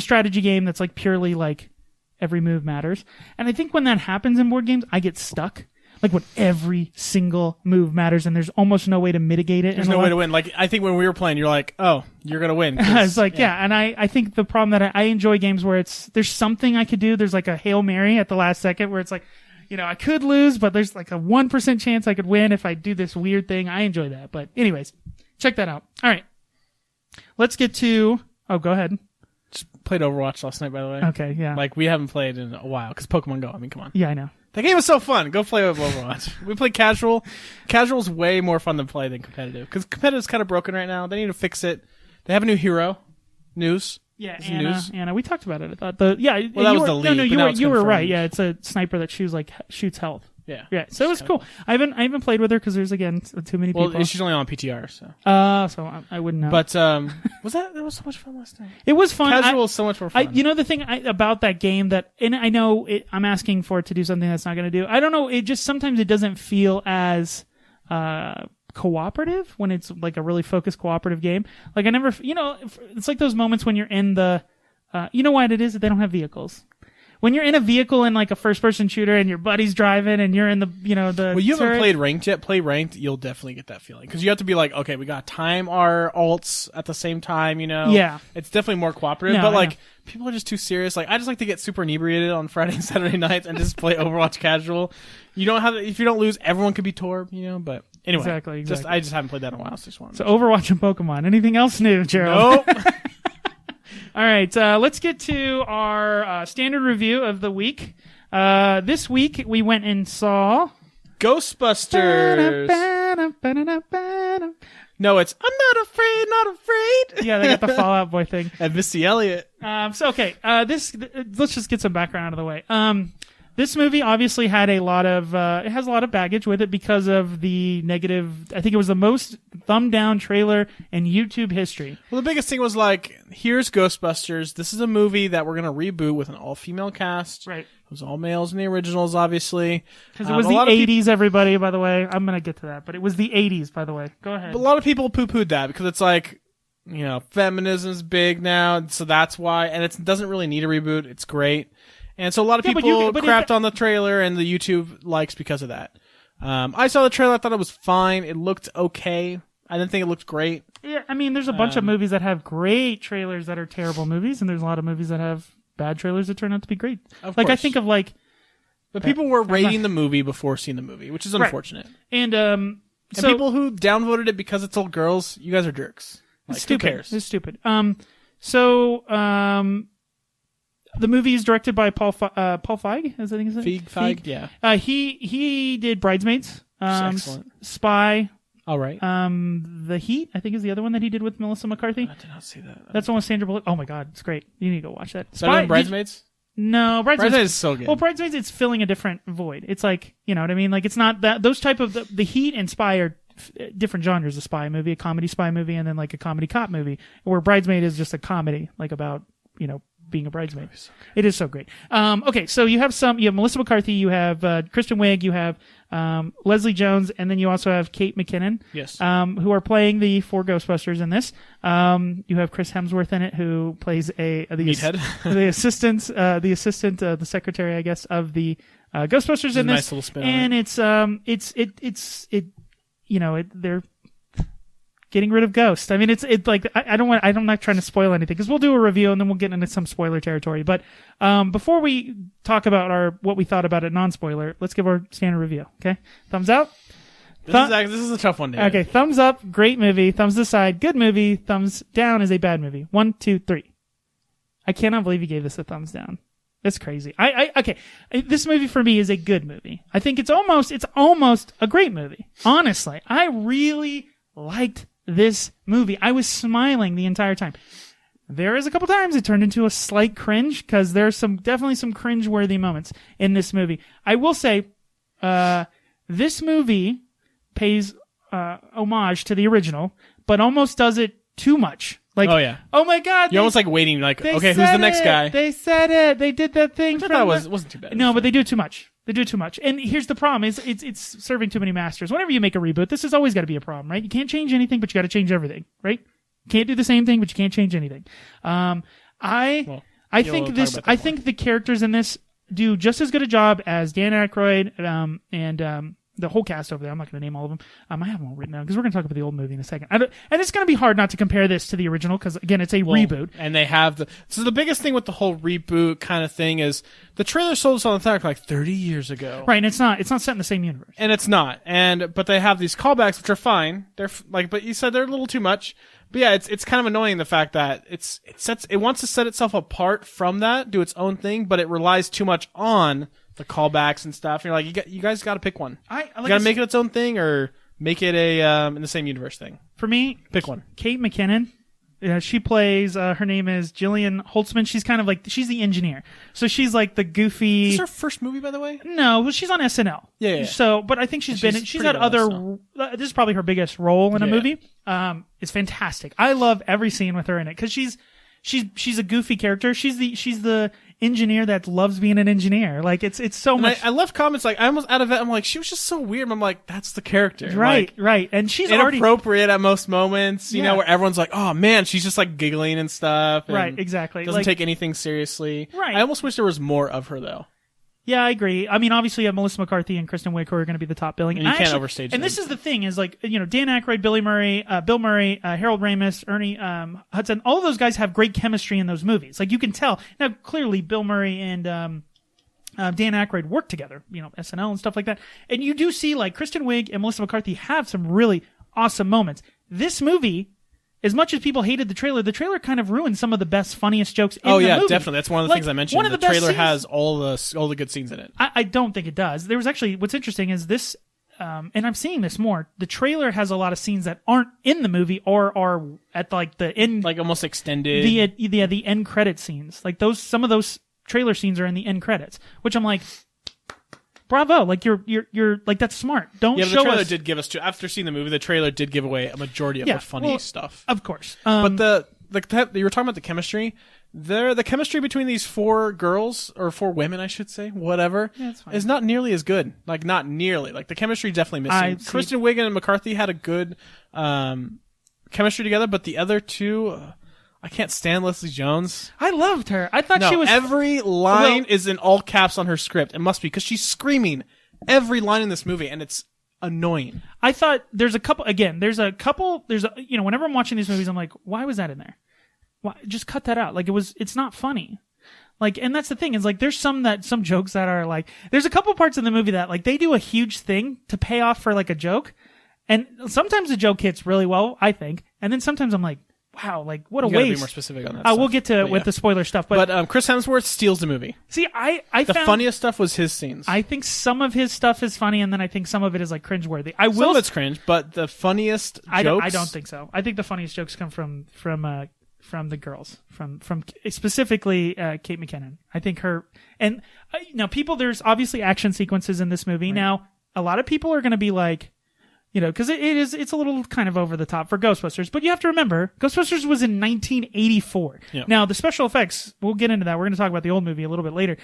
strategy game that's like purely like every move matters. And I think when that happens in board games, I get stuck. Like when every single move matters and there's almost no way to mitigate it. There's no way to win. Like, I think when we were playing, you're like, oh, you're going to win. It's like, yeah. And I think the problem that I enjoy games where there's something I could do. There's like a Hail Mary at the last second where it's like, I could lose, but there's like a 1% chance I could win if I do this weird thing. I enjoy that. But anyways, check that out. All right. Let's get to, go ahead. Just played Overwatch last night, by the way. Okay, yeah. Like, we haven't played in a while because Pokemon Go. I mean, come on. Yeah, I know. That game was so fun. Go play with Overwatch. We play casual. Casual's way more fun to play than competitive because competitive's kind of broken right now. They need to fix it. They have a new hero. News. Yeah, News. Anna. We talked about it. I thought Well, that was the lead. No, but you were right. confirmed. Yeah, it's a sniper that shoots health. Yeah. Yeah. So it was cool. I haven't played with her because there's again too many people. Well, she's only on PTR, so. So I wouldn't know. But that was so much fun last night. It was fun. Casual is so much more fun. The thing about that game and I know I'm asking for it to do something that's not going to do. I don't know. It just sometimes it doesn't feel as cooperative when it's like a really focused cooperative game. Like I never, it's like those moments when you're in the, you know what it is? They don't have vehicles. When you're in a vehicle in like a first-person shooter and your buddy's driving and you're in the, the Well, you haven't turret. played ranked yet. Play ranked, you'll definitely get that feeling because you have to be like, okay, we got to time our alts at the same time. Yeah, it's definitely more cooperative. No, but like, people are just too serious. Like, I just like to get super inebriated on Friday and Saturday nights and just play Overwatch casual. You don't have if you don't lose, everyone could be Torb. But anyway, exactly. I just haven't played that in a while. So Overwatch and Pokemon. Anything else new, Gerald? Nope. All right, let's get to our standard review of the week. This week, we went and saw... Ghostbusters. No, it's I'm not afraid. Yeah, they got the Fall Out Boy thing. And Missy Elliott. Let's just get some background out of the way. This movie obviously had it has a lot of baggage with it because of the negative, I think it was the most thumbed down trailer in YouTube history. Well, the biggest thing was like, here's Ghostbusters. This is a movie that we're going to reboot with an all-female cast. Right. It was all males in the originals, obviously. Because it was the 80s, everybody, by the way. I'm going to get to that, but it was the 80s, by the way. Go ahead. But a lot of people poo-pooed that because it's like, feminism's big now, so that's why. And it doesn't really need a reboot. It's great. And so a lot of people crapped on the trailer and the YouTube likes because of that. I saw the trailer. I thought it was fine. It looked okay. I didn't think it looked great. Yeah, I mean, there's a bunch of movies that have great trailers that are terrible movies, and there's a lot of movies that have bad trailers that turn out to be great. Of course. I think of But people were rating the movie before seeing the movie, which is unfortunate. Right. And people who downvoted it because it's all girls, you guys are jerks. Like, it's stupid. Who cares? It's stupid. The movie is directed by Paul Feig. I think is it? Feig, yeah. He did Bridesmaids, excellent. Spy. All right. The Heat, I think, is the other one that he did with Melissa McCarthy. I did not see that. That's the one with Sandra Bullock. Oh my God, it's great. You need to go watch that. Better than Bridesmaids? No, Bridesmaids is so good. Well, Bridesmaids, it's filling a different void. It's like, you know what I mean? Like, it's not that those type of the Heat and Spy are different genres. A spy movie, a comedy spy movie, and then like a comedy cop movie. Where Bridesmaid is just a comedy, like about being a bridesmaid. It is so great. Okay, so you have Melissa McCarthy, you have Kristen Wiig, you have Leslie Jones, and then you also have Kate McKinnon. Yes. Who are playing the 4 Ghostbusters in this. You have Chris Hemsworth in it, who plays the assistant, the secretary, I guess, of the Ghostbusters in this. Nice little spin and on it. They're getting rid of Ghost. I mean, it's like I'm not trying to spoil anything because we'll do a review and then we'll get into some spoiler territory. But before we talk about what we thought about it, non-spoiler, let's give our standard review. Okay, thumbs up. This is a tough one, David. Okay, thumbs up, great movie. Thumbs aside, good movie. Thumbs down is a bad movie. 1, 2, 3. I cannot believe you gave this a thumbs down. That's crazy. Okay. This movie for me is a good movie. I think it's almost a great movie. Honestly, I really liked this movie. I was smiling the entire time. there is a couple times it turned into a slight cringe because there's definitely some cringe-worthy moments in this movie. I will say, this movie pays homage to the original, but almost does it too much. Like, oh my God, you're almost like waiting, like, okay, who's the next guy? They said it. They did that thing. I thought it wasn't too bad. No, but they do it too much. They do too much. And here's the problem: it's serving too many masters. Whenever you make a reboot, this has always got to be a problem, right? You can't change anything, but you got to change everything, right? You can't do the same thing, but you can't change anything. I think the characters in this do just as good a job as Dan Aykroyd and the whole cast over there. I'm not going to name all of them. I have them all written down because we're going to talk about the old movie in a second. And it's going to be hard not to compare this to the original because, again, it's a reboot. And they have so the biggest thing with the whole reboot kind of thing is the trailer sold us on the fact like 30 years ago. Right, and it's not set in the same universe. And it's not. But they have these callbacks which are fine. They're but you said they're a little too much. But yeah, it's kind of annoying the fact that it wants to set itself apart from that, do its own thing, but it relies too much on the callbacks and stuff. And you're like, you guys got to pick one. You got to make it its own thing or make it a in the same universe thing. For me, pick one. Kate McKinnon. She plays. Her name is Gillian Holtzman. She's kind of like she's the engineer. So she's like the goofy. Is this her first movie, by the way? No, well, she's on SNL. Yeah. So, but I think she's had other. This is probably her biggest role in a movie. It's fantastic. I love every scene with her in it because she's a goofy character. She's the engineer that loves being an engineer. Like it's so much. I left comments like I almost out of it. I'm like, she was just so weird. I'm like, that's the character. Right. And she's inappropriate at most moments. You know, where everyone's like, oh man, she's just like giggling and stuff. And right. Exactly. Doesn't take anything seriously. Right. I almost wish there was more of her though. Yeah, I agree. I mean, obviously, Melissa McCarthy and Kristen Wiig are going to be the top billing. And you can't overstage them. And this is the thing: is like Dan Aykroyd, Bill Murray, Harold Ramis, Ernie Hudson. All of those guys have great chemistry in those movies. Like you can tell. Now, clearly, Bill Murray and Dan Aykroyd work together. SNL and stuff like that. And you do see like Kristen Wiig and Melissa McCarthy have some really awesome moments. This movie. As much as people hated the trailer kind of ruined some of the best, funniest jokes in the movie. Oh, yeah, definitely. That's one of the things I mentioned. The trailer has all the good scenes in it. I don't think it does. There was actually, what's interesting is this, and I'm seeing this more, the trailer has a lot of scenes that aren't in the movie or are at like the end. Like almost extended. The end credit scenes. Like some of those trailer scenes are in the end credits, which I'm like, bravo! Like you're like that's smart. Don't show us. The trailer did give us after seeing the movie. The trailer did give away a majority of the funny stuff. Of course, but you were talking about the chemistry. The chemistry between these four girls or four women, I should say, whatever, is not nearly as good. Like not nearly. Like the chemistry definitely missing. Kristen Wiig and McCarthy had a good chemistry together, but the other two. I can't stand Leslie Jones. I loved her. I thought she was... Every line is in all caps on her script. It must be, because she's screaming every line in this movie, and it's annoying. I thought whenever I'm watching these movies, I'm like, why was that in there? Why? Just cut that out. Like, it's not funny. Like, and that's the thing, is like, there's some jokes that are like, there's a couple parts in the movie that, like, they do a huge thing to pay off for, like, a joke, and sometimes the joke hits really well, I think, and then sometimes I'm like, wow, like what a waste. You gotta be more specific on that. We'll get to with the spoiler stuff, but Chris Hemsworth steals the movie. See, I the funniest stuff was his scenes. I think some of his stuff is funny, and then I think some of it is like cringeworthy. Some of it's cringe, but the funniest jokes. I don't think so. I think the funniest jokes come from the girls, from specifically Kate McKinnon. I think her and now people. There's obviously action sequences in this movie. Right. Now, a lot of people are going to be like. Because it's a little kind of over the top for Ghostbusters, but you have to remember, Ghostbusters was in 1984. Yep. Now, the special effects, we'll get into that. We're going to talk about the old movie a little bit later.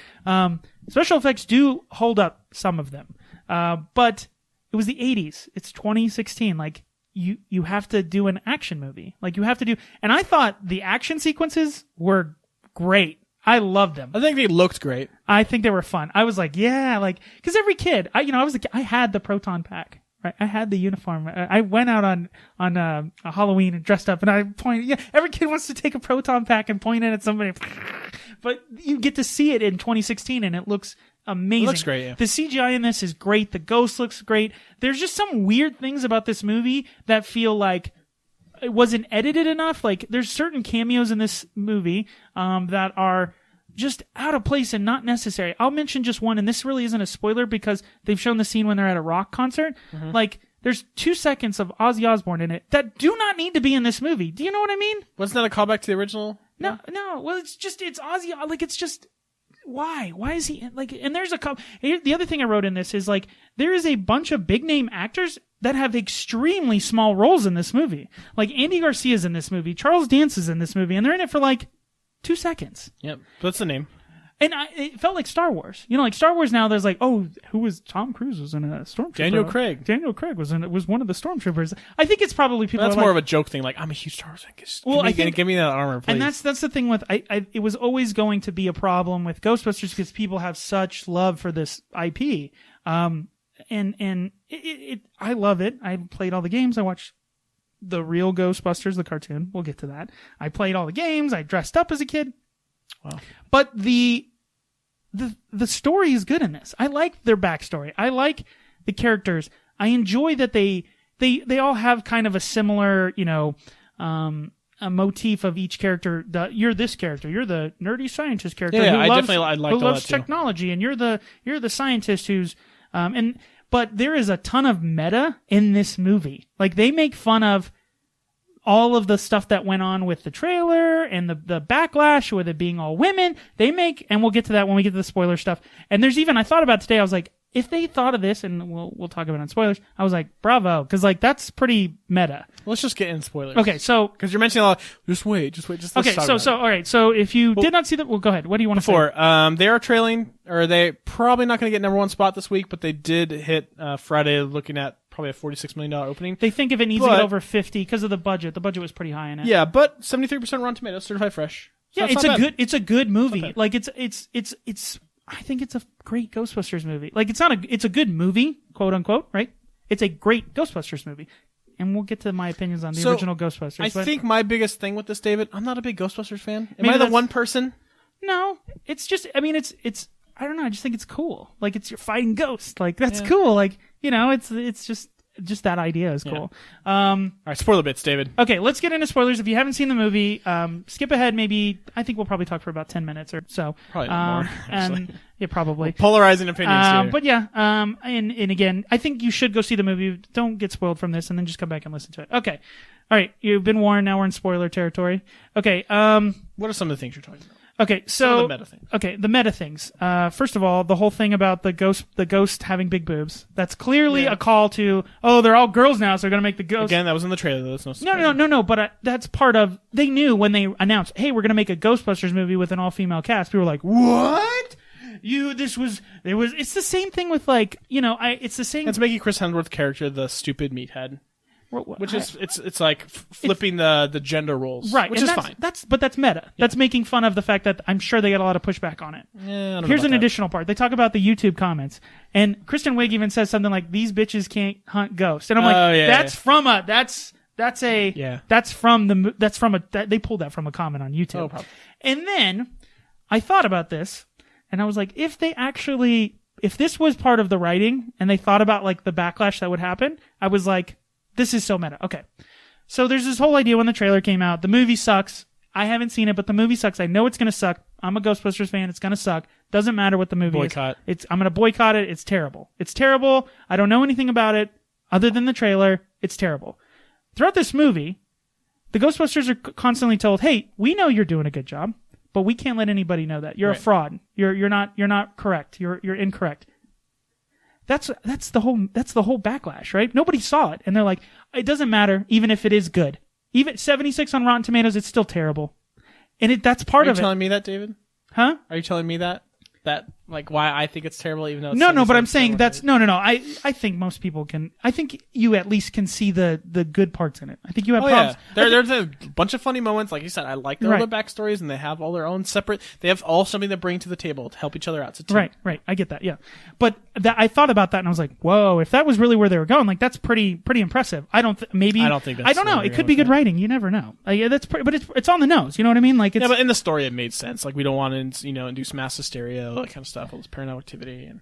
Special effects do hold up, some of them. But it was the 80s. It's 2016. Like, you have to do an action movie. Like, you have to do, and I thought the action sequences were great. I loved them. I think they looked great. I think they were fun. I was like, yeah, like, because every kid, I had the proton pack. Right, I had the uniform. I went out on a Halloween and dressed up, and I pointed. Yeah, every kid wants to take a proton pack and point it at somebody. But you get to see it in 2016, and it looks amazing. It looks great. Yeah. The CGI in this is great. The ghost looks great. There's just some weird things about this movie that feel like it wasn't edited enough. Like there's certain cameos in this movie that are just out of place and not necessary. I'll mention just one, and this really isn't a spoiler because they've shown the scene when they're at a rock concert. Mm-hmm. Like, there's 2 seconds of Ozzy Osbourne in it that do not need to be in this movie. Do you know what I mean? Wasn't that a callback to the original? No. Well, it's Ozzy. Like, it's just why? Why is he like? And there's a couple. The other thing I wrote in this is like there is a bunch of big name actors that have extremely small roles in this movie. Like Andy Garcia's in this movie, Charles Dance is in this movie, and they're in it for like 2 seconds. Yep, that's the name. And it felt like Star Wars. You know, like Star Wars now, there's like, oh, who was Tom Cruise was in a Stormtrooper. Daniel Craig was one of the Stormtroopers. I think it's probably people. That's more of a joke thing. Like, I'm a huge Star Wars fan. Give me that armor, please. And that's the thing with it was always going to be a problem with Ghostbusters because people have such love for this IP. I love it. I played all the games. I watched the real Ghostbusters, the cartoon. We'll get to that. I played all the games. I dressed up as a kid. Wow. But the story is good in this. I like their backstory. I like the characters. I enjoy that they all have kind of a similar, a motif of each character. You're this character. You're the nerdy scientist character who loves technology, and you're the scientist who's but there is a ton of meta in this movie. Like they make fun of all of the stuff that went on with the trailer and the backlash with it being all women. And we'll get to that when we get to the spoiler stuff. And there's even, I thought about today, I was like, if they thought of this, and we'll talk about it on spoilers, I was like, bravo, because like that's pretty meta. Let's just get in spoilers. Okay, so because you're mentioning a lot, just wait. Okay, so all right, so if you did not see that, well, go ahead. What do you want to say? They are trailing, or they probably not going to get #1 spot this week, but they did hit Friday, looking at probably a $46 million opening. They think if it needs to get over 50 because of the budget. The budget was pretty high in it. Yeah, but 73% Rotten Tomatoes, certified fresh. So yeah, it's a good movie. Like it's I think it's a great Ghostbusters movie. Like it's a good movie, quote unquote, right? It's a great Ghostbusters movie. And we'll get to my opinions on the original Ghostbusters. I think my biggest thing with this, David, I'm not a big Ghostbusters fan. Am I the one person? No, it's just, I mean, it's I don't know, I just think it's cool. Like you're fighting ghosts. Like that's cool. Like, it's just that idea is cool. All right, spoiler bits, David. Okay, let's get into spoilers. If you haven't seen the movie, skip ahead maybe. I think we'll probably talk for about 10 minutes or so. Probably more, actually. Yeah, probably. Polarizing opinions here. But yeah, and again, I think you should go see the movie. Don't get spoiled from this, and then just come back and listen to it. Okay. All right, you've been warned. Now we're in spoiler territory. Okay. What are some of the things you're talking about? Okay, so the meta things. Okay, the meta things. First of all, the whole thing about the ghost having big boobs. That's clearly a call to, they're all girls now, so they're gonna make the ghost. Again, that was in the trailer. That's no surprise. No. But that's part of. They knew when they announced, "Hey, we're gonna make a Ghostbusters movie with an all-female cast." People were like, "What? It's the same thing with like, it's the same. It's making Chris Hemsworth's character the stupid meathead. Which is it's like flipping the gender roles, right? Which is fine. That's meta. Yeah. That's making fun of the fact that I'm sure they get a lot of pushback on it. Yeah, here's an additional part. They talk about the YouTube comments, and Kristen Wiig even says something like, "These bitches can't hunt ghosts," and I'm like, they pulled that from a comment on YouTube. Oh, probably. And then I thought about this, and I was like, if this was part of the writing, and they thought about like the backlash that would happen, I was like, this is so meta. Okay. So there's this whole idea when the trailer came out. The movie sucks. I haven't seen it, but the movie sucks. I know it's going to suck. I'm a Ghostbusters fan. It's going to suck. Doesn't matter what the movie is. I'm going to boycott it. It's terrible. It's terrible. I don't know anything about it other than the trailer. It's terrible. Throughout this movie, the Ghostbusters are constantly told, "Hey, we know you're doing a good job, but we can't let anybody know that. You're a fraud. You're not correct. You're incorrect." That's the whole backlash, right? Nobody saw it, and they're like, it doesn't matter, even if it is good. Even 76 on Rotten Tomatoes, it's still terrible, and that's part of it. Are you telling me that, David? Huh? Are you telling me that like why I think it's terrible, even though it's no, but I'm saying that's no. I think most people can. I think you at least can see the good parts in it. I think you have problems. Yeah. There's a bunch of funny moments, like you said. I like their other backstories, and they have all their own separate. They have all something to bring to the table to help each other out. It's a team. Right. I get that. Yeah, but I thought about that, and I was like, whoa, if that was really where they were going, like that's pretty impressive. I don't think that's I don't know. It could be good writing. You never know. That's but it's on the nose. You know what I mean? Like but in the story, it made sense. Like we don't want to induce mass hysteria, all that kind of stuff. All this paranormal activity and.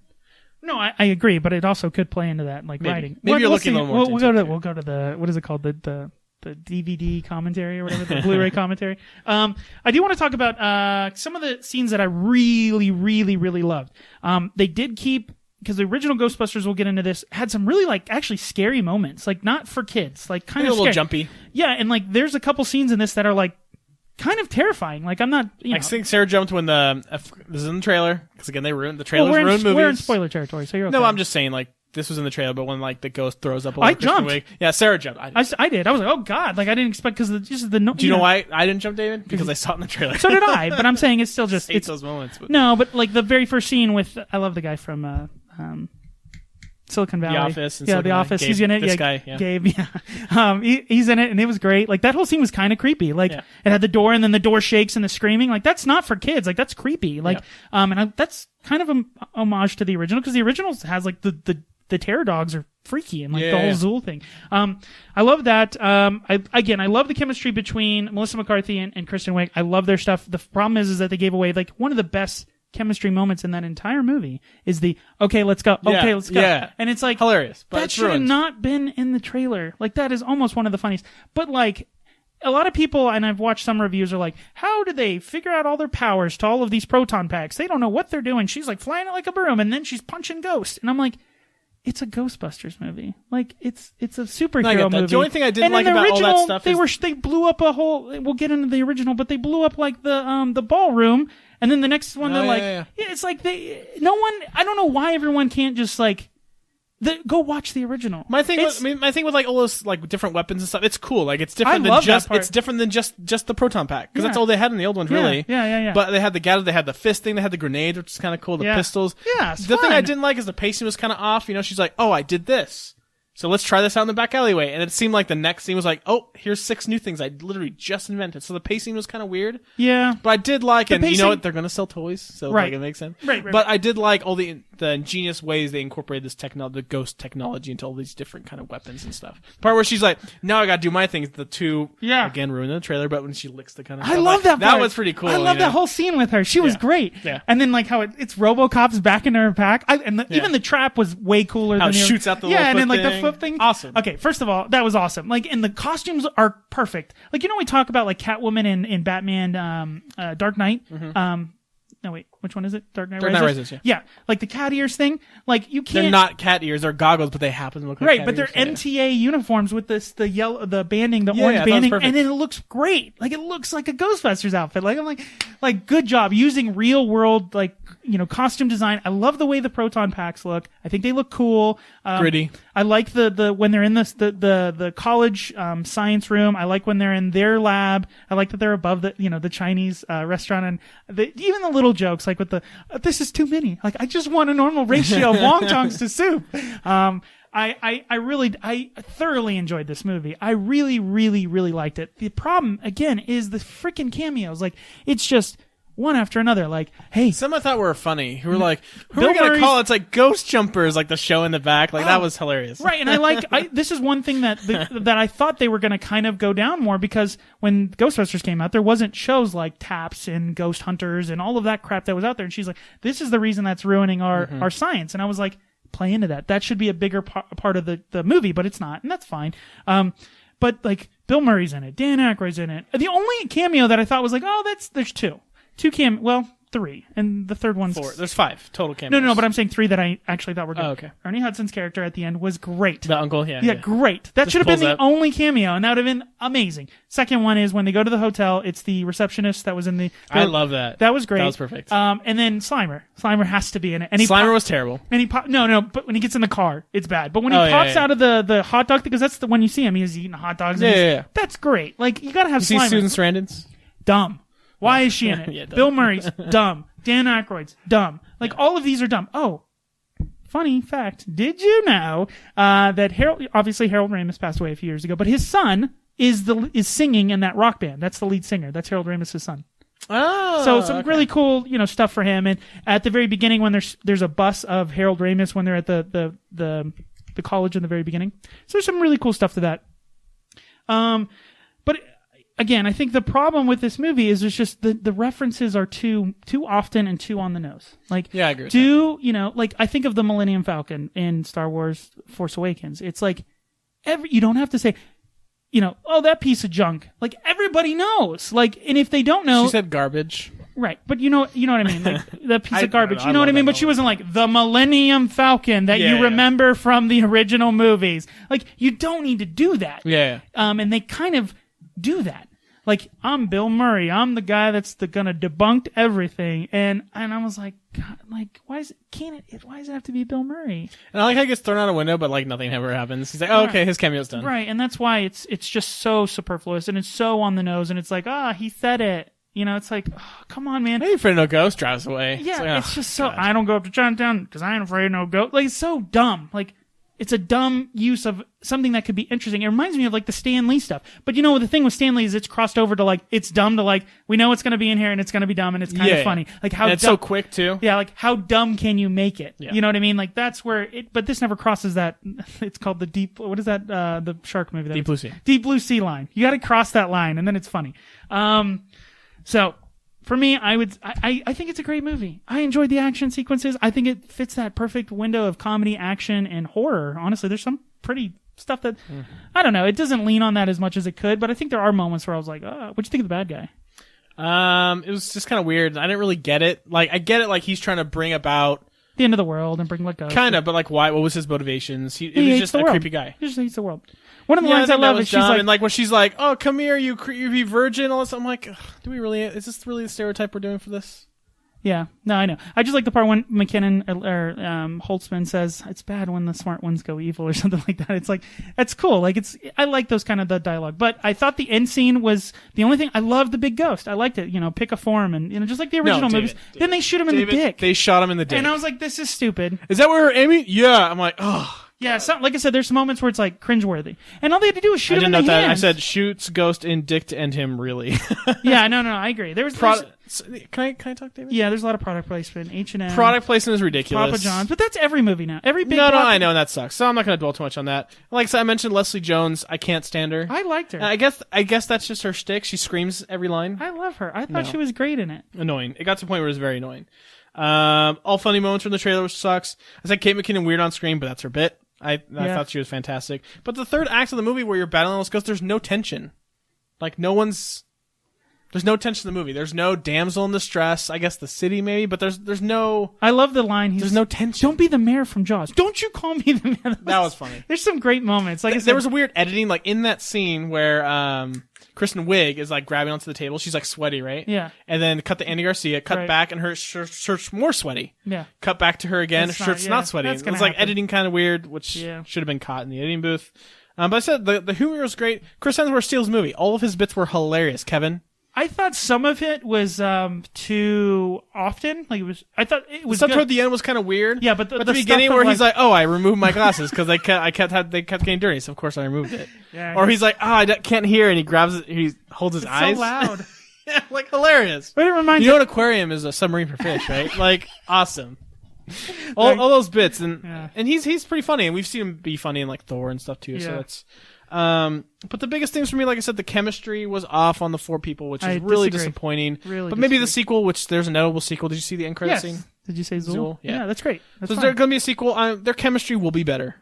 No, I agree, but it also could play into that, like writing. Maybe you're looking a little more. We'll go to the what is it called, the DVD commentary or whatever, the Blu-ray commentary. I do want to talk about some of the scenes that I really, really, really loved. They did keep, because the original Ghostbusters, we'll get into this, had some really like actually scary moments, like not for kids, like kind of a little jumpy. Yeah, and like there's a couple scenes in this that are like kind of terrifying. Like I'm not. I think Sarah jumped when this is in the trailer because again they ruined the trailers. Ruined movies. We're in spoiler territory, so you're okay. No, I'm just saying like this was in the trailer, but when like the ghost throws up, I jumped. Wiig, yeah, Sarah jumped. I did. I was like, oh god, like I didn't expect because just the. Do you know why I didn't jump, David? Because I saw it in the trailer. So did I, but I'm saying it's still just it's those moments. But. No, but like the very first scene with I love the guy from Silicon Valley. The Office. And yeah, Silicon The Office. Gabe, he's in it. This yeah, guy. Yeah. Gabe. Yeah. He's in it, and it was great. Like that whole scene was kind of creepy. Like it had the door, and then the door shakes, and the screaming. Like that's not for kids. Like that's creepy. Like that's kind of an homage to the original because the original has like the terror dogs are freaky and like the whole Zool thing. I love that. I love the chemistry between Melissa McCarthy and Kristen Wiig. I love their stuff. The problem is that they gave away like one of the best chemistry moments in that entire movie is the okay, let's go. Okay, let's go. Yeah. And it's like hilarious. But that should have not been in the trailer. Like that is almost one of the funniest. But like a lot of people, and I've watched some reviews, are like, how do they figure out all their powers to all of these proton packs? They don't know what they're doing. She's like flying it like a broom, and then she's punching ghosts. And I'm like, it's a Ghostbusters movie. Like it's a superhero movie. The only thing I didn't like about all that stuff is they blew up a whole. We'll get into the original, but they blew up like the ballroom, and then the next one it's like I don't know why everyone can't just like. Go watch the original. My thing with like all those like different weapons and stuff. It's cool. Like it's different It's different than just the proton pack because that's all they had in the old ones, really. Yeah. But they had the gather, they had the fist thing, they had the grenades, which is kind of cool. The pistols. Yeah, it's the fun. thing I didn't like is the pacing was kind of off. You know, she's like, "Oh, I did this." So let's try this out in the back alleyway. And it seemed like the next scene was like, oh, here's 6 new things I literally just invented. So the pacing was kind of weird. Yeah. But I did like, and you know what? They're going to sell toys. So like, it makes sense. Right. But I did like all the ingenious ways they incorporated this the ghost technology into all these different kind of weapons and stuff. The part where she's like, now I got to do my thing. The two, again, ruined the trailer, but when she licks the kind of I love that part. That was pretty cool. I love that whole scene with her. She was great. Yeah. And then like how it's RoboCop's back in her pack. Even the trap was way cooler how than it shoots out the little and then foot like the foot thing. Awesome. Okay, first of all, that was awesome. Like, and the costumes are perfect. Like, you know, we talk about like Catwoman in Batman, Dark Knight. No, wait, which one is it? Dark Knight Rises. Yeah, like the cat ears thing. Like, you can't. They're not cat ears; they're goggles, but they happen to look like cat but they're ears, MTA uniforms with the yellow, the banding, the orange banding, and then it looks great. Like, it looks like a Ghostbusters outfit. Like, I'm like, good job using real world, like, you know, costume design. I love the way the proton packs look. I think they look cool. Gritty. I like the when they're in the college science room. I like when they're in their lab. I like that they're above the Chinese restaurant, and even the little jokes like with the this is too many. Like, I just want a normal ratio of wontons to soup. I thoroughly enjoyed this movie. I really, really, really liked it. The problem again is the freaking cameos. Like, it's just one after another. Like, hey, some I thought were funny. Who were like, who are we gonna call? It's like Ghost Jumpers, like the show in the back. Like, that was hilarious. Right, and this is one thing that I thought they were gonna kind of go down more, because when Ghostbusters came out, there wasn't shows like Taps and Ghost Hunters and all of that crap that was out there. And she's like, this is the reason that's ruining our science. And I was like, play into that. That should be a bigger part of the movie, but it's not, and that's fine. But like, Bill Murray's in it, Dan Aykroyd's in it. The only cameo that I thought was like, oh, there's two. 3, and the third one's 4. There's 5 total cameos. No, but I'm saying 3 that I actually thought were good. Oh, okay. Ernie Hudson's character at the end was great. The uncle, yeah, great. That should have been the only cameo, and that would have been amazing. Second one is when they go to the hotel. It's the receptionist that was in the. I love that. That was great. That was perfect. And then Slimer. Slimer has to be in it. And Slimer was terrible. And he no, but when he gets in the car, it's bad. But when he pops out of the hot dog, because that's the when you see him, he's eating hot dogs. Yeah. That's great. Like, you gotta have you Slimer. See Susan Sarandon's? Dumb. Why is she in it? Yeah, Bill Murray's dumb. Dan Aykroyd's dumb. Like, all of these are dumb. Oh, funny fact. Did you know that Harold Ramis passed away a few years ago, but his son is singing in that rock band. That's the lead singer. That's Harold Ramis' son. Oh, so some really cool, stuff for him. And at the very beginning, when there's a bus of Harold Ramis when they're at the college in the very beginning. So there's some really cool stuff to that. But again, I think the problem with this movie is there's just the references are too often and too on the nose. Like, yeah, I agree with like, I think of the Millennium Falcon in Star Wars Force Awakens. It's like you don't have to say, oh, that piece of junk. Like, everybody knows. Like, and if they don't know, she said garbage. Right, but you know what I mean? Like, that piece of garbage. You know what I mean? But she wasn't like the Millennium Falcon that you remember from the original movies. Like, you don't need to do that. Yeah. And they kind of do that. Like, I'm Bill Murray. I'm the guy that's gonna debunk everything. And I was like, God, like, why does it have to be Bill Murray? And I like how he gets thrown out a window, but like nothing ever happens. He's like, oh, okay, his cameo's done. Right, and that's why it's just so superfluous and it's so on the nose, and it's like, he said it. You know, it's like, come on, man. Hey, afraid of no ghost, drives away. Yeah, it's just so, I don't go up to Chinatown because I ain't afraid of no ghost. Like, it's so dumb. Like, it's a dumb use of something that could be interesting. It reminds me of like the Stan Lee stuff. But you know, the thing with Stan Lee is it's crossed over to like, it's dumb to like, we know it's going to be in here and it's going to be dumb and it's kind of funny. Like how and it's so quick too. Yeah, like how dumb can you make it? Yeah. You know what I mean? Like that's where it, but this never crosses that, it's called the deep, what is that, the shark movie? Deep Blue Sea. Deep Blue Sea line. You got to cross that line and then it's funny. So, for me, I think it's a great movie. I enjoyed the action sequences. I think it fits that perfect window of comedy, action, and horror. Honestly, there's some pretty stuff that, I don't know, it doesn't lean on that as much as it could, but I think there are moments where I was like, what'd you think of the bad guy? It was just kind of weird. I didn't really get it. Like, I get it, like, he's trying to bring about the end of the world and bring like a... Kind of, but like, why? What was his motivations? He was just a creepy guy. He just hates the world. One of the lines I love is she's like... And like, when she's like, oh, come here, you virgin, all this, I'm like, do we really... Is this really the stereotype we're doing for this? Yeah. No, I know. I just like the part when McKinnon or Holtzman says, it's bad when the smart ones go evil or something like that. It's like, that's cool. Like, I like those kind of the dialogue. But I thought the end scene was the only thing. I loved the big ghost. I liked it. You know, pick a form and, you know, just like the original movies. Then they shoot him in the dick. They shot him in the dick. And I was like, this is stupid. Is that where we're aiming? Yeah. I'm like, oh. Yeah, like I said, there's some moments where it's like cringeworthy, and all they had to do was shoot him in the hand. I said shoots ghost in dick to end him. Really? Yeah, no, I agree. Can I talk, David? Yeah, there's a lot of product placement. H&M, product placement is ridiculous. Papa John's, but that's every movie now. Every big. No, I know, and that sucks. So I'm not going to dwell too much on that. Like I said, I mentioned Leslie Jones. I can't stand her. I liked her. I guess that's just her shtick. She screams every line. I love her. I thought she was great in it. Annoying. It got to the point where it was very annoying. All funny moments from the trailer, which sucks. I said Kate McKinnon weird on screen, but that's her bit. I thought she was fantastic. But the third act of the movie where you're battling those ghosts, there's no tension. Like, there's no tension in the movie. There's no damsel in distress. I guess the city maybe, but there's no... I love the line. There's no tension. Don't be the mayor from Jaws. Don't you call me the mayor. That was funny. There's some great moments. Like there was a weird editing, like in that scene where Kristen Wiig is like grabbing onto the table. She's like sweaty, right? Yeah. And then cut to Andy Garcia, cut back, and her shirt's more sweaty. Yeah. Cut back to her again, shirt's not sweaty. It was like editing kind of weird, which should have been caught in the editing booth. But I said the humor was great. Chris Hemsworth steals the movie. All of his bits were hilarious, Kevin. I thought some of it was too often. Like I thought it was. Stuff toward the end was kind of weird. Yeah, but the beginning where he's like, "Oh, I removed my glasses because they kept getting dirty, so of course I removed it." Yeah. Or he's like, "Oh, I can't hear," and he grabs it. He holds his eyes. So loud. Yeah, like hilarious. But it reminds you know, an aquarium is a submarine for fish, right? Like awesome. All those bits, and he's pretty funny, and we've seen him be funny in like Thor and stuff too. Yeah. So that's. But the biggest things for me, like I said, the chemistry was off on the four people, which is really disappointing. But maybe the sequel, which there's a notable sequel. Did you see the end credit scene? Did you say Zool? Yeah, that's great. So there's going to be a sequel. Their chemistry will be better.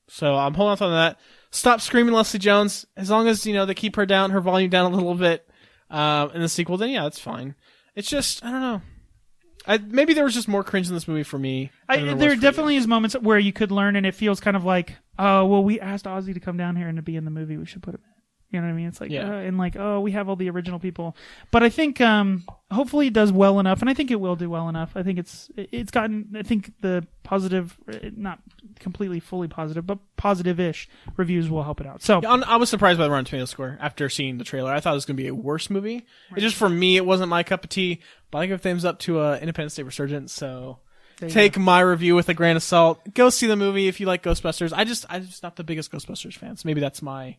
So I'm holding on to that. Stop screaming Leslie Jones. As long as, they keep her volume down a little bit, in the sequel, then yeah, that's fine. It's just, I don't know. Maybe there was just more cringe in this movie for me. There definitely is moments where you could learn, and it feels kind of like, oh, well, we asked Ozzy to come down here and to be in the movie. We should put him in. You know what I mean? It's like, and like, oh, we have all the original people. But I think, hopefully it does well enough, and I think it will do well enough. I think it's gotten, I think the positive, not completely fully positive, but positive-ish reviews will help it out. So I was surprised by the Rotten Tomatoes score after seeing the trailer. I thought it was going to be a worse movie. Right. It just, for me, it wasn't my cup of tea, but I give a thumbs up to Independence Day Resurgence, so... Take my review with a grain of salt. Go see the movie if you like Ghostbusters. I'm just not the biggest Ghostbusters fan, so maybe that's my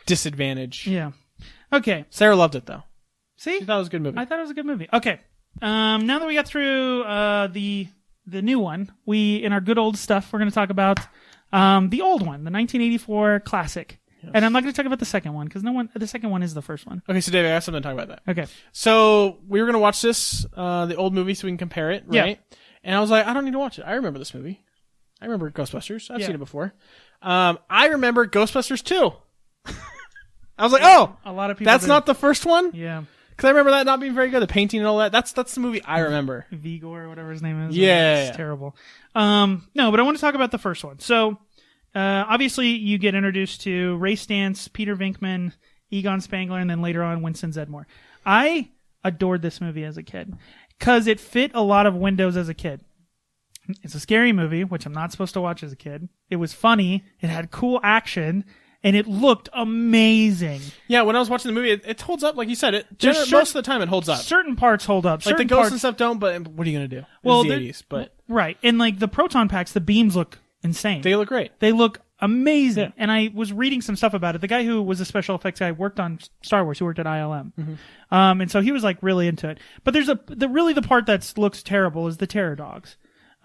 disadvantage. Yeah. Okay. Sarah loved it though. See? She thought it was a good movie. I thought it was a good movie. Okay. Now that we got through the new one, in our good old stuff, we're going to talk about the old one, the 1984 classic. Yes. And I'm not going to talk about the second one because the second one is the first one. Okay, so David, I got something to talk about that. Okay. So we were going to watch this, the old movie, so we can compare it, right? Yeah. And I was like, I don't need to watch it. I remember this movie. I remember Ghostbusters. I've seen it before. I remember Ghostbusters 2. I was like, oh, a lot of people. That's not the first one? Yeah. Because I remember that not being very good. The painting and all that. That's the movie I remember. Vigor or whatever his name is. Yeah. It's terrible. No, but I want to talk about the first one. So, obviously, you get introduced to Ray Stantz, Peter Venkman, Egon Spangler, and then later on Winston Zeddemore. I adored this movie as a kid because it fit a lot of windows as a kid. It's a scary movie, which I'm not supposed to watch as a kid. It was funny. It had cool action. And it looked amazing. Yeah, when I was watching the movie, it holds up, like you said. Most of the time, it holds up. Certain parts hold up. Like the ghosts and stuff don't, but what are you going to do? Well, it's the 80s, but... Right. And like the proton packs, the beams look insane. They look great. They look amazing. Yeah. And I was reading some stuff about it. The guy who was a special effects guy worked on Star Wars, who worked at ILM. Mm-hmm. And so he was like really into it. But there's the part that looks terrible is the terror dogs.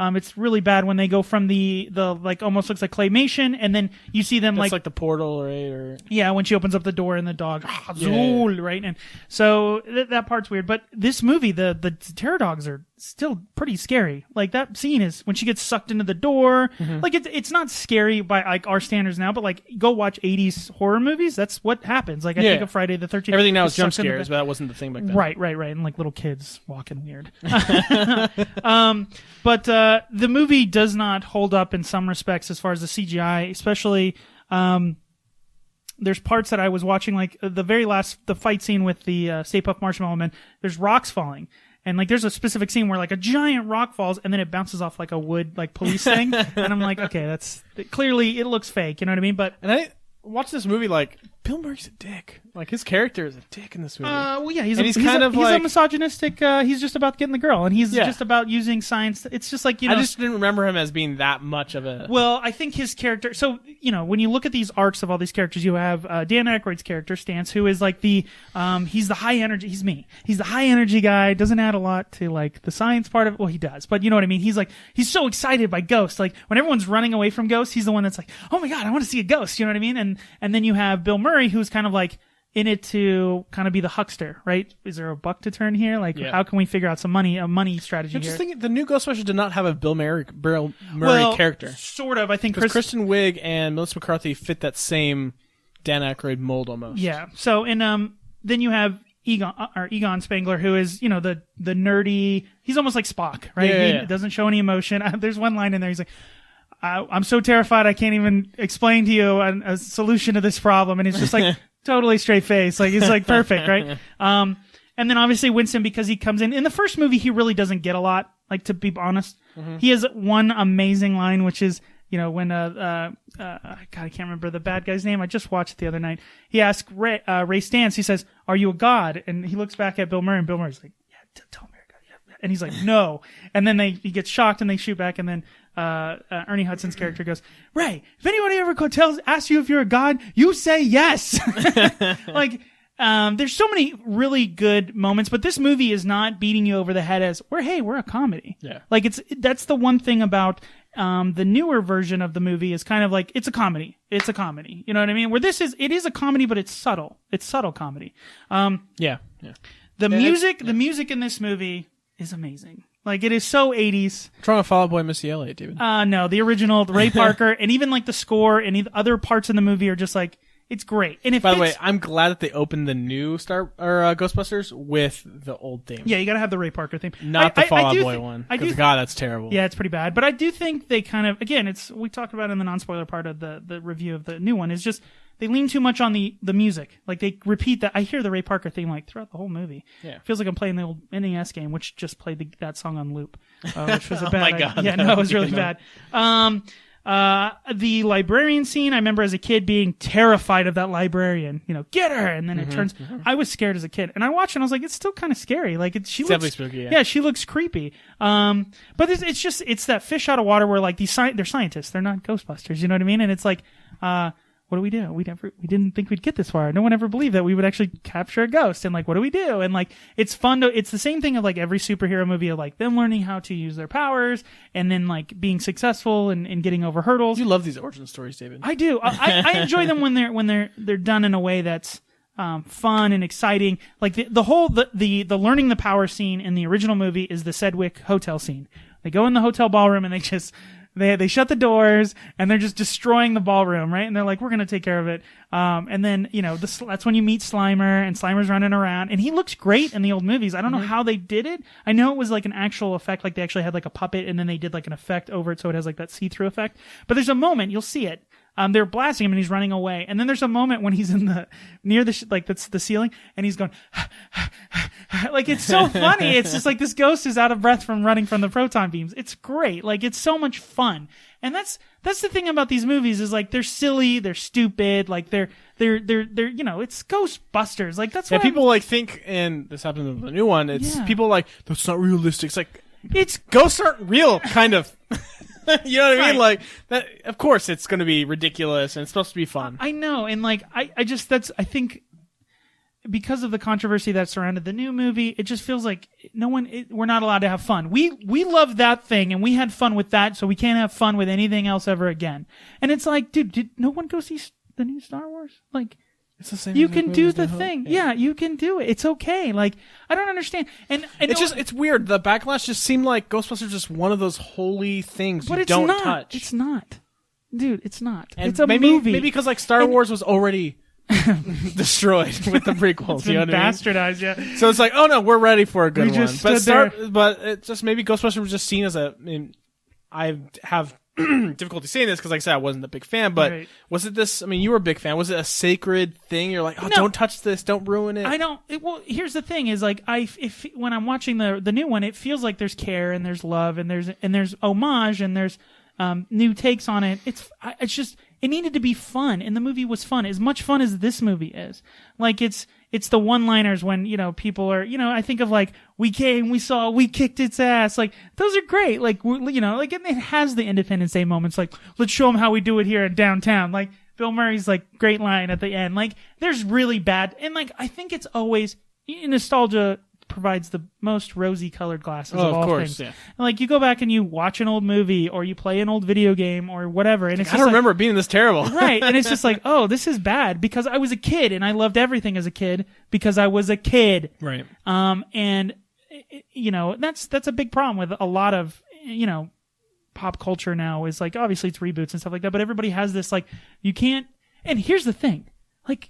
It's really bad when they go from the like almost looks like claymation, and then you see them like the portal, right? Or yeah, when she opens up the door and the dog, right? And so that part's weird. But this movie, the terror dogs are still pretty scary. Like that scene is when she gets sucked into the door. Mm-hmm. Like it's not scary by like our standards now, but like go watch 80s horror movies. That's what happens. Like I think of Friday the 13th. Everything now is jump scares, but that wasn't the thing back then. Right. And like little kids walking weird. But the movie does not hold up in some respects as far as the CGI, especially. There's parts that I was watching, like the fight scene with the Stay Puft Marshmallow Man. There's rocks falling. And like there's a specific scene where like a giant rock falls and then it bounces off like a wood like police thing. And I'm like, okay, that's clearly it looks fake, you know what I mean? But I watched this movie like Bill Murray's a dick. Like his character is a dick in this movie. Well, yeah, he's a misogynistic. He's just about getting the girl, and he's just about using science. It's just like I just didn't remember him as being that much of a. Well, I think his character. So when you look at these arcs of all these characters, you have Dan Aykroyd's character Stance, who is like he's the high energy. He's me. He's the high energy guy. Doesn't add a lot to like the science part of it. Well, he does, but you know what I mean. He's so excited by ghosts. Like when everyone's running away from ghosts, he's the one that's like, oh my god, I want to see a ghost. You know what I mean? And then you have Bill Murray, who's kind of like in it to kind of be the huckster, right? Is there a buck to turn here? Like, how can we figure out a money strategy here? Just thinking, the new Ghostbusters did not have a Bill Murray character. Sort of. I think Kristen Wiig and Melissa McCarthy fit that same Dan Aykroyd mold almost. Yeah. So, and then you have Egon Spangler, who is, the nerdy. He's almost like Spock, right? He doesn't show any emotion. There's one line in there. He's like, I'm so terrified I can't even explain to you a solution to this problem. And it's just like totally straight face. Like it's like perfect, right? And then obviously Winston, because he comes in the first movie, he really doesn't get a lot. Like to be honest, he has one amazing line, which is, when God, I can't remember the bad guy's name. I just watched it the other night. He asks Ray Stantz, he says, "Are you a god?" And he looks back at Bill Murray, and Bill Murray's like, "Yeah, tell me, yeah." And he's like, "No." And then he gets shocked, and they shoot back, and then Ernie Hudson's character goes, "Ray, if anybody ever asks you if you're a god, you say yes." Like, there's so many really good moments, but this movie is not beating you over the head as we're a comedy. Yeah. Like that's the one thing about the newer version of the movie is kind of like it's a comedy. It's a comedy. You know what I mean? Where it is a comedy, but it's subtle. It's subtle comedy. Yeah. The music in this movie is amazing. Like it is so 80s. Trying to Fall Out Boy Missy Elliott, David. No, the original Ray Parker, and even like the score and the other parts in the movie are just like it's great. And by the way, I'm glad that they opened the new Ghostbusters with the old theme. Yeah, you got to have the Ray Parker theme, not the Fall Out Boy one. God, that's terrible. Yeah, it's pretty bad. But I do think they kind of we talked about it in the non-spoiler part of the review of the new one. Is just they lean too much on the music. Like they repeat that. I hear the Ray Parker theme like throughout the whole movie. Yeah, it feels like I'm playing the old NES game, which just played that song on loop, which was a bad. Oh my god! Yeah, no, it was really bad. The librarian scene, I remember as a kid being terrified of that librarian, get her. And then it turns, I was scared as a kid. And I watched it and I was like, it's still kind of scary. Like she looks spooky. Yeah, she looks creepy. But it's that fish out of water where like they're scientists. They're not Ghostbusters. You know what I mean? And it's like, what do? We didn't think we'd get this far. No one ever believed that we would actually capture a ghost. And like, what do we do? And like, it's fun it's the same thing of like every superhero movie of like them learning how to use their powers and then like being successful and getting over hurdles. You love these origin stories, David. I do. I enjoy them when they're done in a way that's fun and exciting. Like the learning the power scene in the original movie is the Sedgwick hotel scene. They go in the hotel ballroom and they shut the doors and they're just destroying the ballroom, right? And they're like, we're going to take care of it. And then, that's when you meet Slimer and Slimer's running around and he looks great in the old movies. I don't know how they did it. I know it was like an actual effect. Like they actually had like a puppet and then they did like an effect over it. So it has like that see-through effect. But there's a moment, you'll see it. they're blasting him and he's running away. And then there's a moment when he's in the near the like that's the ceiling and he's going like it's so funny. It's just like this ghost is out of breath from running from the proton beams. It's great. Like it's so much fun. And that's the thing about these movies is like they're silly, they're stupid, like they're it's Ghostbusters. Like that's what people like think, and this happened in the new one. It's people like that's not realistic. It's like it's ghosts aren't real, kind of. You know what I mean? Right. Like that. Of course, it's going to be ridiculous and it's supposed to be fun. I know, and like I think because of the controversy that surrounded the new movie, it just feels like we're not allowed to have fun. We love that thing and we had fun with that, so we can't have fun with anything else ever again. And it's like, dude, did no one go see the new Star Wars? Like, it's the same. You can do the thing. Yeah, you can do it. It's okay. Like, I don't understand. And it's weird. The backlash just seemed like Ghostbusters is just one of those holy things you don't touch. It's not. Dude, it's not. And it's a maybe, movie. Maybe because like Star Wars was already destroyed with the prequels. It's been bastardized, yeah. So it's like, oh no, we're ready for a good one. But but it's just maybe Ghostbusters was just seen as I have difficulty saying this because, like I said, I wasn't a big fan. But was it this? I mean, you were a big fan. Was it a sacred thing? You're like, don't touch this, don't ruin it. I don't. Well, here's the thing: is like if when I'm watching the new one, it feels like there's care and there's love and there's homage and there's new takes on it. It's just. It needed to be fun, and the movie was fun. As much fun as this movie is. Like, it's the one-liners when, people are, I think of, like, we came, we saw, we kicked its ass. Like, those are great. Like, like, and it has the Independence Day moments. Like, let's show them how we do it here in downtown. Like, Bill Murray's, like, great line at the end. Like, there's really bad. And, like, I think it's always, nostalgia provides the most rosy-colored glasses of all things. Yeah. And, like, you go back and you watch an old movie or you play an old video game or whatever, and it's I don't remember it being this terrible. Right, and it's just like, oh, this is bad because I was a kid and I loved everything as a kid because I was a kid. Right. And that's a big problem with a lot of pop culture now is like obviously it's reboots and stuff like that, but everybody has this like you can't. And here's the thing, like,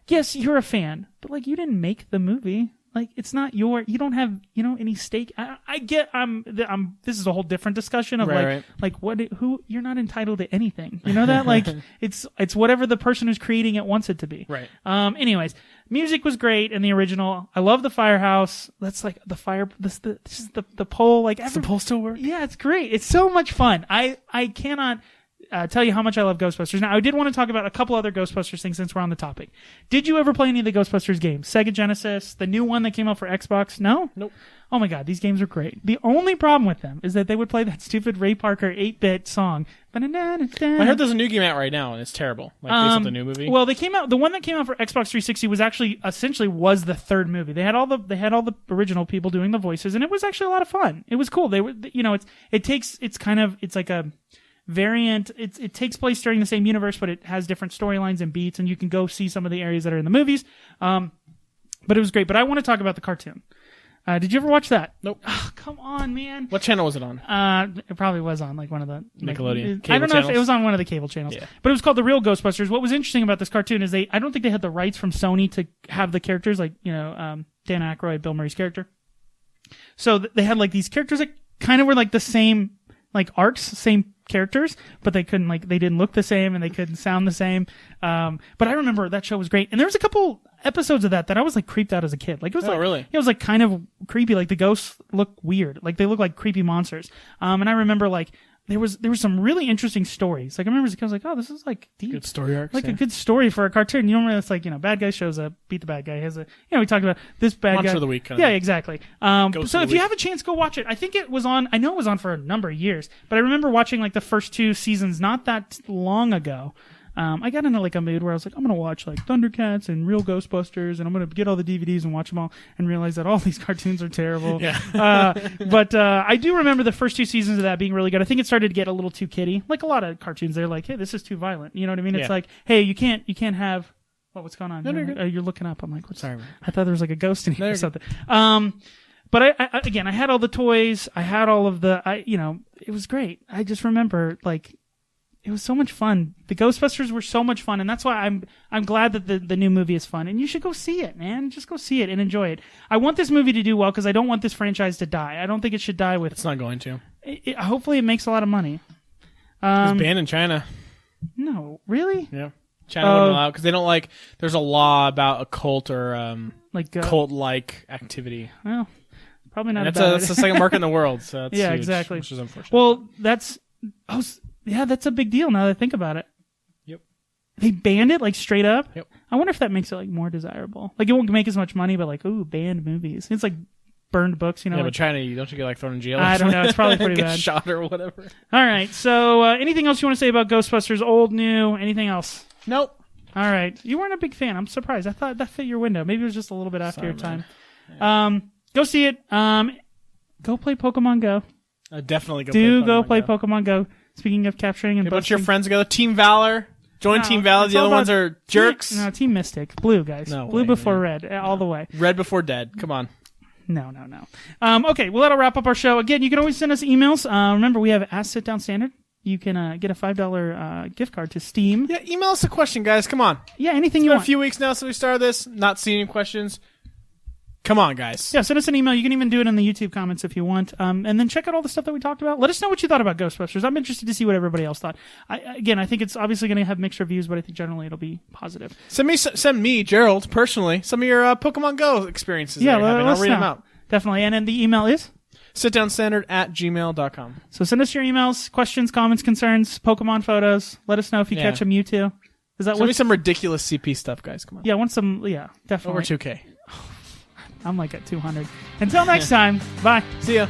yes, you're a fan, but like you didn't make the movie. Like, it's not you don't have, any stake. I get, this is a whole different discussion of you're not entitled to anything. You know that? Like, it's whatever the person who's creating it wants it to be. Right. Anyways, music was great in the original. I love the firehouse. That's like the fire, the pole. Like, does the pole still work? Yeah, it's great. It's so much fun. I cannot tell you how much I love Ghostbusters. Now, I did want to talk about a couple other Ghostbusters things since we're on the topic. Did you ever play any of the Ghostbusters games? Sega Genesis, the new one that came out for Xbox? No? Nope. Oh my god, these games are great. The only problem with them is that they would play that stupid Ray Parker 8-bit song. I heard there's a new game out right now, and it's terrible. Like, based on the new movie. Well, the one that came out for Xbox 360 was actually, essentially, was the third movie. They had all the original people doing the voices, and it was actually a lot of fun. It was cool. They were, it's like a variant. It takes place during the same universe, but it has different storylines and beats, and you can go see some of the areas that are in the movies. But it was great. But I want to talk about the cartoon. Did you ever watch that? Nope. Oh, come on, man. What channel was it on? It probably was on like one of the Nickelodeon. I don't know channels? if it was on one of the cable channels. Yeah. But it was called The Real Ghostbusters. What was interesting about this cartoon is I don't think they had the rights from Sony to have the characters like, Dan Aykroyd, Bill Murray's character. So they had like these characters that kind of were like the same like arcs, same characters, but they didn't look the same and they couldn't sound the same. But I remember that show was great. And there was a couple episodes of that I was like creeped out as a kid. Like it was really? It was like kind of creepy. Like the ghosts look weird. Like they look like creepy monsters. And I remember like there was some really interesting stories. Like I remember I was like, oh, this is like deep. Good story arcs. Like a good story for a cartoon. You know, it's like, bad guy shows up, beat the bad guy. Has we talked about this bad Monster guy. of the week. Yeah, exactly. So if you have a chance, go watch it. I think it was on. I know it was on for a number of years, but I remember watching like the first 2 seasons not that long ago. I got into like a mood where I was like, I'm gonna watch like Thundercats and Real Ghostbusters, and I'm gonna get all the DVDs and watch them all, and realize that all these cartoons are terrible. Yeah. But I do remember the first 2 seasons of that being really good. I think it started to get a little too kiddie, like a lot of cartoons. They're like, hey, this is too violent. You know what I mean? It's like, hey, you can't have. What's going on? No, you're looking up. I'm like, what's? Sorry. I thought there was like a ghost in here or something. But I had all the toys. I had all of the. It was great. I just remember like. It was so much fun. The Ghostbusters were so much fun, and that's why I'm glad that the new movie is fun. And you should go see it, man. Just go see it and enjoy it. I want this movie to do well because I don't want this franchise to die. I don't think it should die with. It's not going to. Hopefully, it makes a lot of money. It's banned in China. No, really? Yeah. China wouldn't allow because they don't like. There's a law about a cult or cult-like activity. Well, probably not. That's the second market in the world. So that's huge, exactly. Which is unfortunate. Well, that's a big deal now that I think about it. Yep. They banned it like straight up. Yep. I wonder if that makes it like more desirable. Like it won't make as much money, but like banned movies. It's like burned books, Yeah, like, but China, don't you get like thrown in jail? I don't know. It's probably pretty get bad. Shot or whatever. All right. So, anything else you want to say about Ghostbusters? Old, new? Anything else? Nope. All right. You weren't a big fan. I'm surprised. I thought that fit your window. Maybe it was just a little bit after your time. Yeah. Go see it. Go play Pokemon Go. Definitely go play Pokemon Go. Speaking of capturing and get a bunch of your friends together. Team Valor. Join Team Valor. The other ones are jerks. No, Team Mystic. Blue, guys. No Blue way, before man. red. All the way. Red before dead. Come on. No. Okay, well, that'll wrap up our show. Again, you can always send us emails. Remember, we have Ask Sit Down Standard. You can get a $5 gift card to Steam. Yeah, email us a question, guys. Come on. Yeah, anything it's you been want. a few weeks now since we started this. Not seeing any questions. Come on, guys. Yeah, send us an email. You can even do it in the YouTube comments if you want. And then check out all the stuff that we talked about. Let us know what you thought about Ghostbusters. I'm interested to see what everybody else thought. I think it's obviously going to have mixed reviews, but I think generally it'll be positive. Send me, Gerald, personally, some of your Pokemon Go experiences. Yeah, I'll read them out. Definitely. And then the email is? sitdownstandard@gmail.com. So send us your emails, questions, comments, concerns, Pokemon photos. Let us know if you catch a Mewtwo. Send me some ridiculous CP stuff, guys. Come on. Yeah, I want some. Yeah, definitely. Over 2K. I'm like at 200. Until next time, bye. See ya.